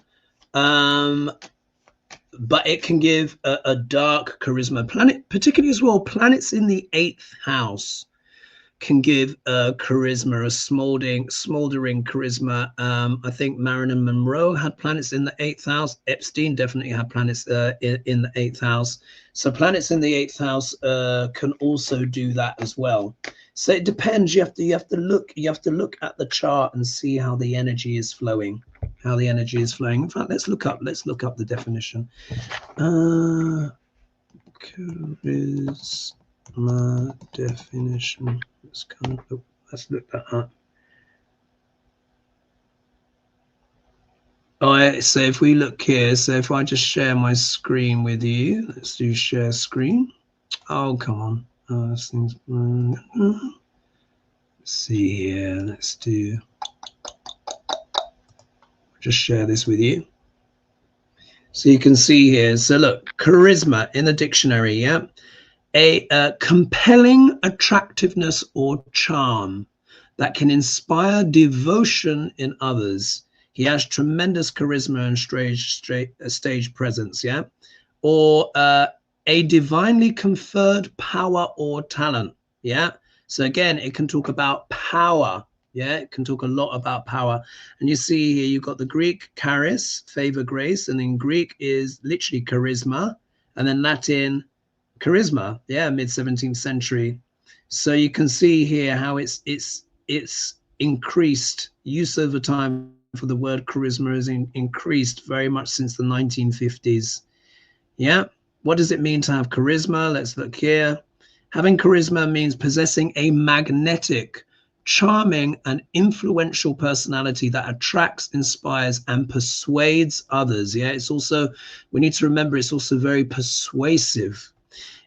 S1: But it can give a dark charisma. Planet, particularly as well, planets in the 8th house can give charisma, a smoldering charisma. I think Marilyn Monroe had planets in the 8th house. Epstein definitely had planets in the 8th house. So planets in the 8th house can also do that as well. So it depends. You have to look at the chart and see how the energy is flowing. In fact, let's look up the definition. Charisma definition. Let's look that up. All right, so if we look here, so if I just share my screen with you, let's do share screen. Oh, come on. Oh, this thing's let's see here. Let's do just share this with you. So you can see here. So look, charisma in the dictionary, yeah. A compelling attractiveness or charm that can inspire devotion in others. He has tremendous charisma and stage presence, yeah? Or a divinely conferred power or talent, yeah? So again, it can talk about power, yeah? It can talk a lot about power. And you see here, you've got the Greek charis, favor, grace, and in Greek is literally charisma, and then Latin, charisma, yeah, mid-17th century. So you can see here how it's increased. Use over time for the word charisma has increased very much since the 1950s. Yeah. What does it mean to have charisma? Let's look here. Having charisma means possessing a magnetic, charming, and influential personality that attracts, inspires, and persuades others. Yeah. It's also, we need to remember, it's also very persuasive.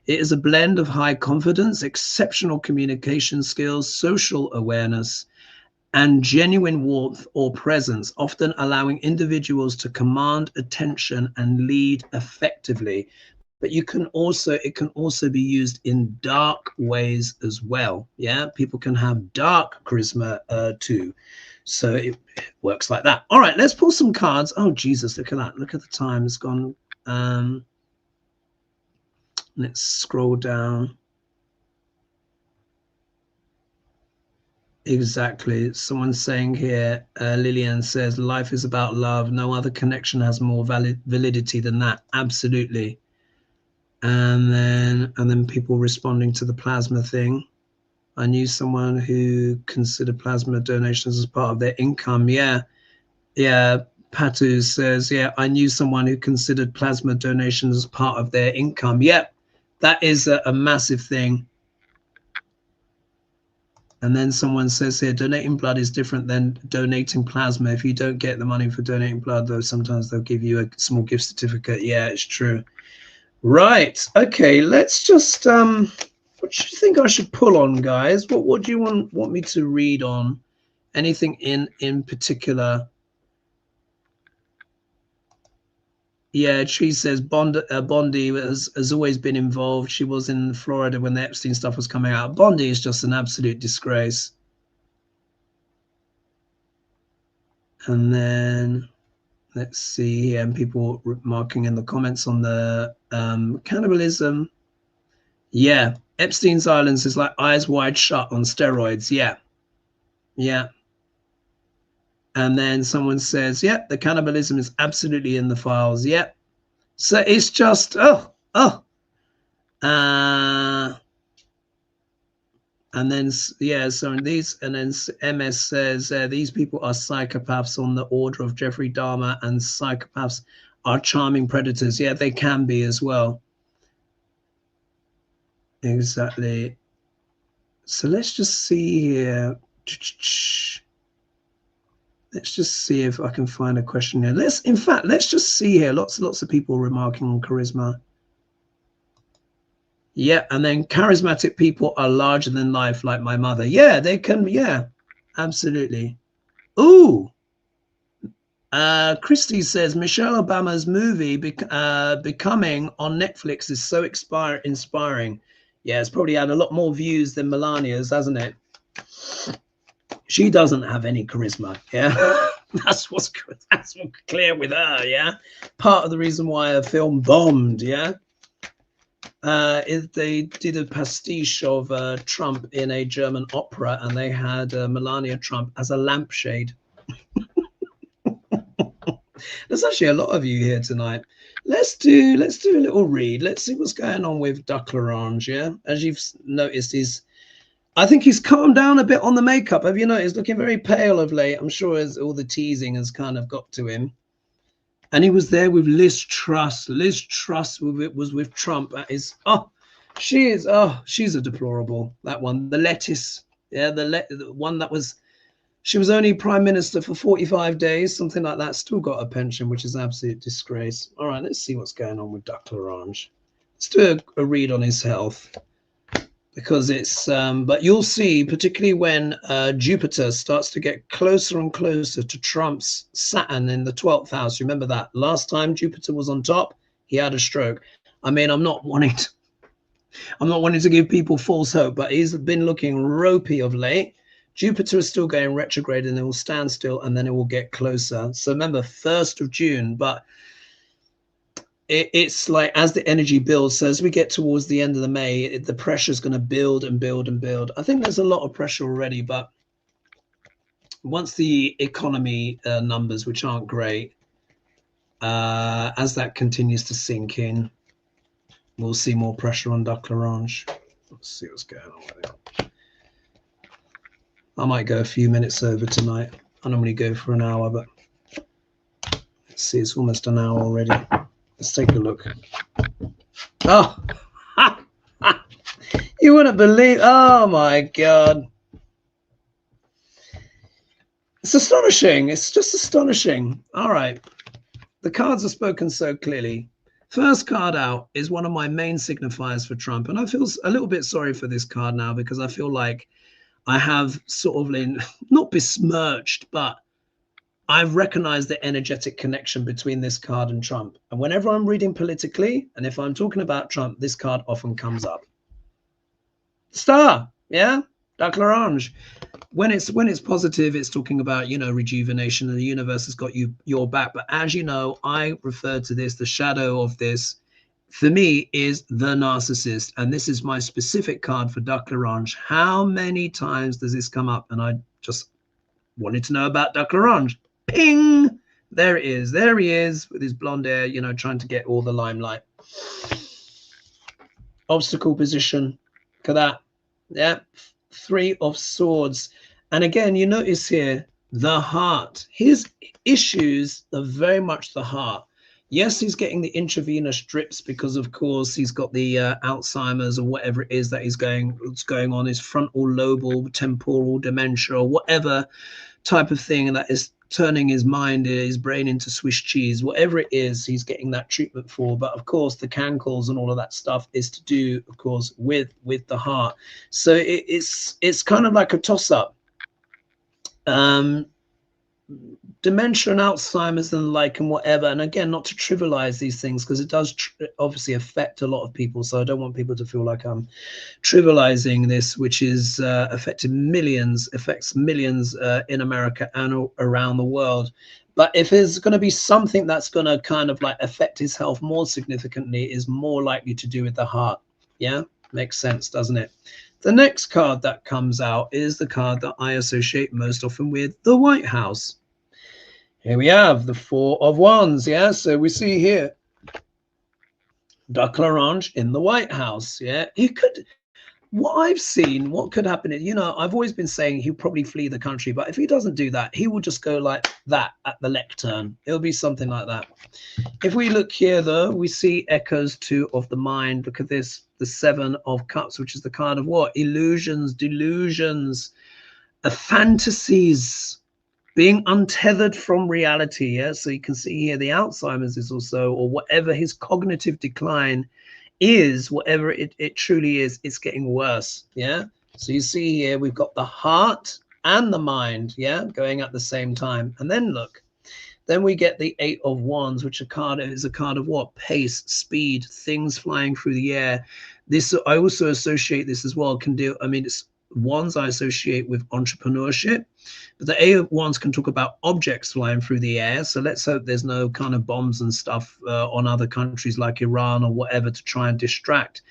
S1: It is a blend of high confidence, exceptional communication skills, social awareness, and genuine warmth or presence, often allowing individuals to command attention and lead effectively. But it can also be used in dark ways as well. Yeah, people can have dark charisma too. So it works like that. All right, let's pull some cards. Oh, Jesus, look at that. Look at the time. It's gone. Let's scroll down. Exactly. Someone's saying here, Lillian says, life is about love. No other connection has more validity than that. Absolutely. And then people responding to the plasma thing. I knew someone who considered plasma donations as part of their income. Yeah. Yeah. Patu says, yeah, I knew someone who considered plasma donations as part of their income. Yeah. That is a massive thing. And then someone says here, donating blood is different than donating plasma. If you don't get the money for donating blood, though, sometimes they'll give you a small gift certificate. Yeah, it's true. Right. Okay, let's just, what do you think I should pull on, guys? What do you want me to read on? Anything in particular? Yeah, she says Bondi has always been involved. She was in Florida when the Epstein stuff was coming out. Bondi is just an absolute disgrace. And then let's see here, and people marking in the comments on the cannibalism. Yeah, Epstein's Islands is like Eyes Wide Shut on steroids. Yeah, yeah. And then someone says, yeah, the cannibalism is absolutely in the files. Yeah. So it's just, and then, yeah, so in these, and then MS says, these people are psychopaths on the order of Jeffrey Dahmer, and psychopaths are charming predators. Yeah, they can be as well. Exactly. So let's just see here. Let's just see if I can find a question here. Let's just see here. Lots of people remarking on charisma. Yeah, and then charismatic people are larger than life, like my mother. Yeah, they can. Yeah, absolutely. Ooh. Christy says Michelle Obama's movie Becoming on Netflix is so inspiring. Yeah, it's probably had a lot more views than Melania's, hasn't it? She doesn't have any charisma. Yeah, that's what's clear with her. Yeah, part of the reason why her film bombed. Yeah, is they did a pastiche of Trump in a German opera, and they had Melania Trump as a lampshade. There's actually a lot of you here tonight. Let's do a little read. Let's see what's going on with Duck L'Orange. Yeah, as you've noticed, I think he's calmed down a bit on the makeup. Have you noticed? He's looking very pale of late. I'm sure as all the teasing has kind of got to him. And he was there with Liz Truss. Liz Truss was with Trump. She's a deplorable, that one. The lettuce. Yeah, the one that was, she was only prime minister for 45 days, something like that. Still got a pension, which is an absolute disgrace. All right, let's see what's going on with Duck L'Orange. Let's do a read on his health. Because it's, but you'll see, particularly when Jupiter starts to get closer and closer to Trump's Saturn in the 12th house. Remember that last time Jupiter was on top, he had a stroke. I mean, I'm not wanting to give people false hope, but he's been looking ropey of late Jupiter is still going retrograde, and it will stand still, and then it will get closer. So remember, 1st of June, but it's like as the energy builds, so as we get towards the end of the May, the pressure is going to build and build and build. I think there's a lot of pressure already, but once the economy numbers, which aren't great, as that continues to sink in, we'll see more pressure on Duck Orange. Let's see what's going on with it. I might go a few minutes over tonight. I normally go for an hour, but let's see, it's almost an hour already. Let's take a look. Oh, you wouldn't believe. Oh my God. It's astonishing. It's just astonishing. All right. The cards are spoken so clearly. First card out is one of my main signifiers for Trump. And I feel a little bit sorry for this card now, because I feel like I have sort of not besmirched, but I've recognized the energetic connection between this card and Trump. And whenever I'm reading politically, and if I'm talking about Trump, this card often comes up. Star, yeah, Duck Orange. When it's positive, it's talking about, you know, rejuvenation, and the universe has got your back. But as you know, I refer to this, the shadow of this, for me, is the narcissist. And this is my specific card for Duck Orange. How many times does this come up? And I just wanted to know about Duck Orange. Ping! There it is. There he is with his blonde hair, you know, trying to get all the limelight. Obstacle position. Look at that. Yeah. 3 of Swords. And again, you notice here, the heart. His issues are very much the heart. Yes, he's getting the intravenous drips because, of course, he's got the Alzheimer's or whatever it is that is going on, his frontal lobal, temporal dementia, or whatever type of thing that is turning his mind, his brain into Swiss cheese, whatever it is, he's getting that treatment for. But of course, the cankles and all of that stuff is to do, of course, with the heart. So it's kind of like a toss-up. Dementia and Alzheimer's and like and whatever, and again, not to trivialize these things, because it does obviously affect a lot of people, so I don't want people to feel like I'm trivializing this, which is affects millions in America and around the world. But if there's going to be something that's going to kind of like affect his health more significantly, is more likely to do with the heart. Yeah, makes sense, doesn't it? The next card that comes out is the card that I associate most often with the White House. Here we have the 4 of Wands. Yeah, so we see here Duck Orange in the White House. Yeah, he could. What I've seen, what could happen is, you know, I've always been saying he'll probably flee the country, but if he doesn't do that, he will just go like that at the lectern. It'll be something like that. If we look here, though, we see echoes too of the mind. Look at this, the 7 of Cups, which is the card of what? Illusions, delusions, fantasies, being untethered from reality. Yeah, so you can see here the Alzheimer's is also, or whatever his cognitive decline is, whatever it truly is, it's getting worse. Yeah, so you see here we've got the heart and the mind, yeah, going at the same time. And then look, then we get the 8 of Wands, which is a card of what? Pace, speed, things flying through the air. This, I also associate this as well, can do, I mean, it's Wands I associate with entrepreneurship, but the 8 of Wands can talk about objects flying through the air. So let's hope there's no kind of bombs and stuff on other countries like Iran or whatever to try and distract.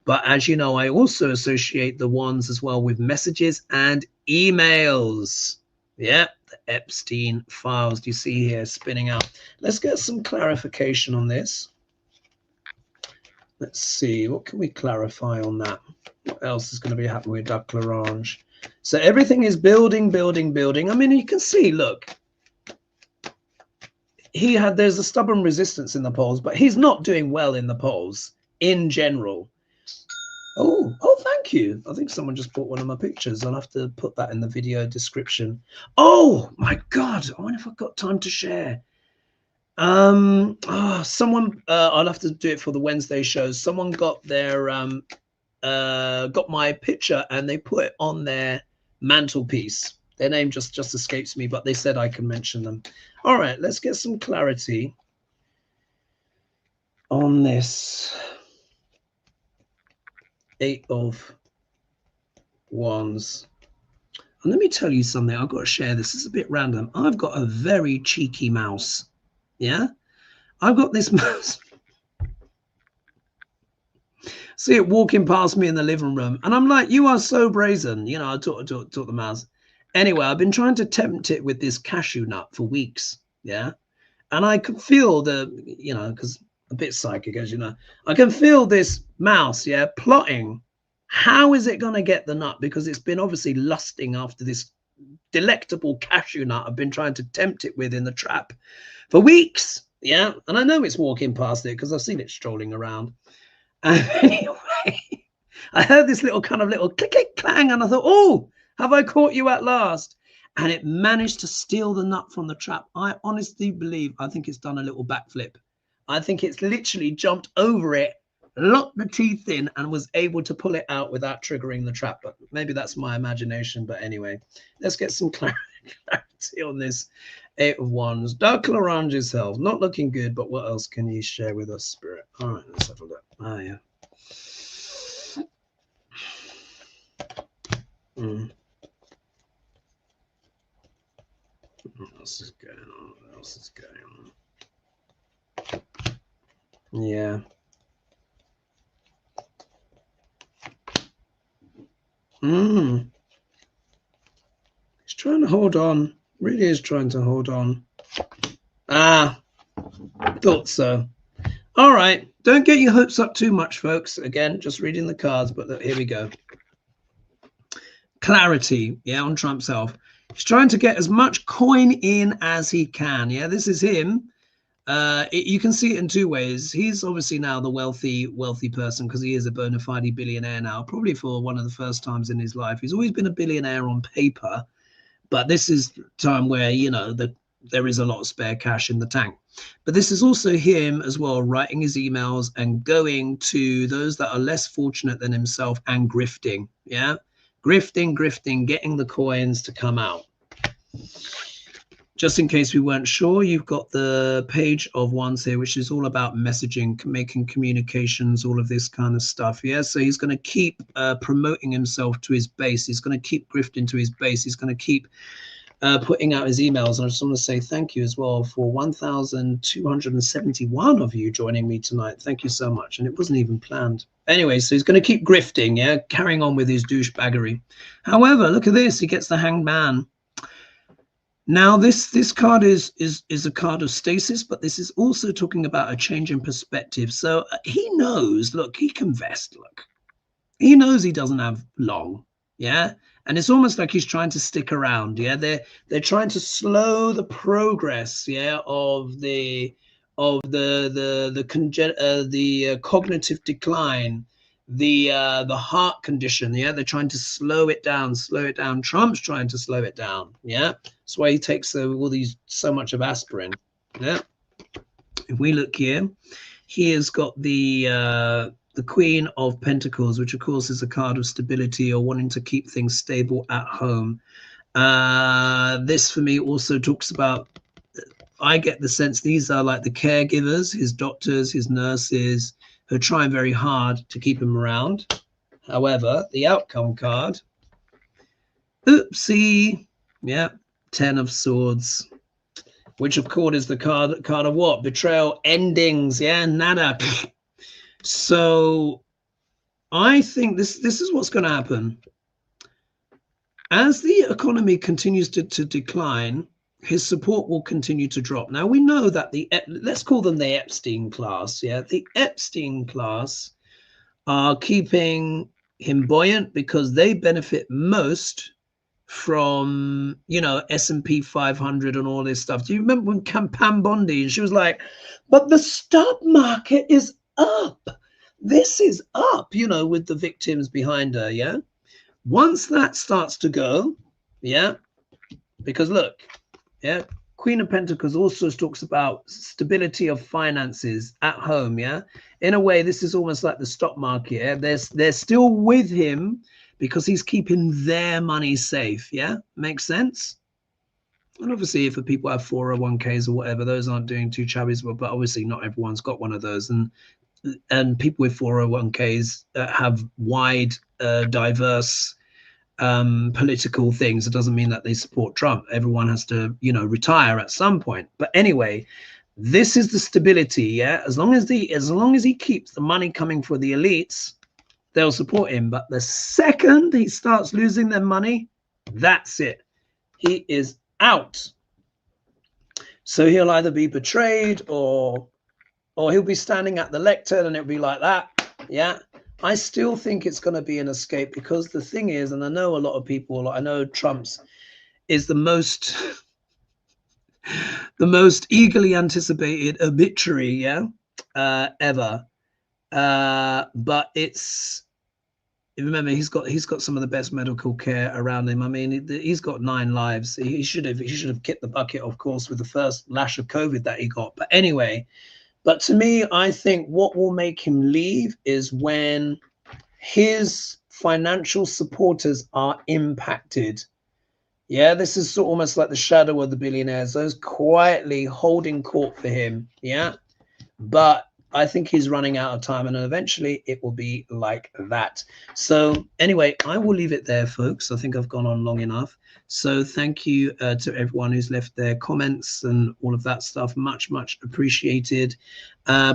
S1: But as you know, I also associate the Wands as well with messages and emails. Yeah, the Epstein files. Do you see here spinning out? Let's get some clarification on this. Let's see, what can we clarify on that? What else is going to be happening with Duck Orange? So everything is building, building, building. I mean, you can see, look, there's a stubborn resistance in the polls, but he's not doing well in the polls in general. Oh, thank you. I think someone just bought one of my pictures. I'll have to put that in the video description. Oh my God, I wonder if I've got time to share. Someone, I'll have to do it for the Wednesday shows. Someone got their got my picture and they put it on their mantelpiece. Their name just escapes me, but they said I can mention them. All right, let's get some clarity on this 8 of Wands. And let me tell you something. I've got to share this. It's a bit random. I've got a very cheeky mouse. Yeah. I've got this mouse. See it walking past me in the living room. And I'm like, you are so brazen. You know, I taught the mouse. Anyway, I've been trying to tempt it with this cashew nut for weeks. Yeah. And I can feel the, you know, because a bit psychic, as you know, I can feel this mouse, yeah, plotting. How is it going to get the nut? Because it's been obviously lusting after this delectable cashew nut I've been trying to tempt it with in the trap for weeks. Yeah. And I know it's walking past it because I've seen it strolling around. And anyway, I heard this little kind of little click, click, clang. And I thought, oh, have I caught you at last? And it managed to steal the nut from the trap. I honestly believe, I think it's done a little backflip. I think it's literally jumped over it, locked the teeth in, and was able to pull it out without triggering the trap. But maybe that's my imagination. But anyway, let's get some clarity on this. 8 of Wands. Dark Orange's health. Not looking good, but what else can you share with us, Spirit? All right, let's have a look. Ah, yeah. What else is going on? What else is going on? Yeah. He's trying to hold on. Really is trying to hold on. Ah, thought so. All right. Don't get your hopes up too much, folks. Again, just reading the cards, but look, here we go. Clarity, yeah, on Trump's health. He's trying to get as much coin in as he can. Yeah, this is him. You can see it in two ways. He's obviously now the wealthy person because he is a bona fide billionaire now, probably for one of the first times in his life. He's always been a billionaire on paper, but this is the time where, you know, there is a lot of spare cash in the tank. But this is also him as well, writing his emails and going to those that are less fortunate than himself and grifting. Yeah, grifting, getting the coins to come out. Just in case we weren't sure, you've got the Page of Wands here, which is all about messaging, making communications, all of this kind of stuff. Yeah, so he's going to keep promoting himself to his base. He's going to keep grifting to his base. He's going to keep putting out his emails. And I just want to say thank you as well for 1,271 of you joining me tonight. Thank you so much. And it wasn't even planned. Anyway, so he's going to keep grifting, yeah, carrying on with his douchebaggery. However, look at this. He gets the Hanged Man. Now, this card is a card of stasis, but this is also talking about a change in perspective. So he knows, look, he can vest, look. He knows he doesn't have long, yeah? And it's almost like he's trying to stick around, yeah? They're trying to slow the progress, yeah, of the cognitive decline, the heart condition, yeah? They're trying to slow it down. Trump's trying to slow it down, yeah? That's why he takes all these so much of aspirin. Yeah. If we look here, he has got the Queen of Pentacles, which of course is a card of stability or wanting to keep things stable at home. This for me also talks about, I get the sense these are like the caregivers, his doctors, his nurses, who are trying very hard to keep him around. However, the outcome card, oopsie, yeah, 10 of Swords, which of course is the card of what? Betrayal, endings, yeah, nada. So I think this is what's going to happen. As the economy continues to decline, his support will continue to drop. Now we know that let's call them the Epstein class, yeah, the Epstein class are keeping him buoyant because they benefit most from, you know, S&P 500 and all this stuff. Do you remember when Pam Bondi, and she was like, but the stock market is up, this is up, you know, with the victims behind her, yeah? Once that starts to go, yeah, because look, yeah, Queen of Pentacles also talks about stability of finances at home, yeah? In a way, this is almost like the stock market, yeah? They're still with him because he's keeping their money safe, yeah? Makes sense? And obviously, if people have 401ks or whatever, those aren't doing too shabby, but obviously not everyone's got one of those. And people with 401ks have wide, diverse political things. It doesn't mean that they support Trump. Everyone has to, you know, retire at some point. But anyway, this is the stability. Yeah, as long as he keeps the money coming for the elites, they'll support him. But the second he starts losing their money, that's it. He is out. So he'll either be betrayed or he'll be standing at the lectern and it'll be like that. Yeah. I still think it's going to be an escape, because the thing is, and I know a lot of people, I know Trump's is the most eagerly anticipated obituary, yeah, ever. But it's, remember, he's got some of the best medical care around him. I mean, he's got 9 lives. He should have kicked the bucket, of course, with the first lash of COVID that he got. But anyway, but to me, I think what will make him leave is when his financial supporters are impacted. Yeah, this is sort of almost like the shadow of the billionaires, those quietly holding court for him. Yeah, but I think he's running out of time, and eventually it will be like that. So anyway, I will leave it there, folks. I think I've gone on long enough. So thank you to everyone who's left their comments and all of that stuff. Much appreciated.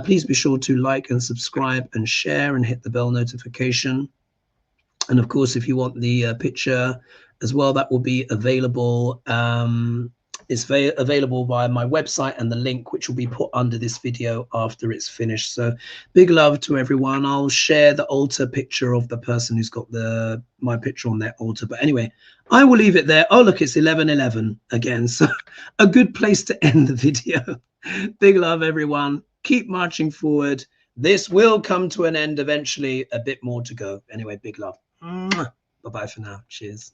S1: Please be sure to like and subscribe and share and hit the bell notification. And of course, if you want the picture as well, that will be available. It's available via my website, and the link which will be put under this video after it's finished. So big love to everyone. I'll share the altar picture of the person who's got my picture on their altar. But anyway, I will leave it there. Oh, look, it's 11:11 again. So a good place to end the video. Big love, everyone. Keep marching forward. This will come to an end eventually. A bit more to go. Anyway, big love. Bye-bye for now. Cheers.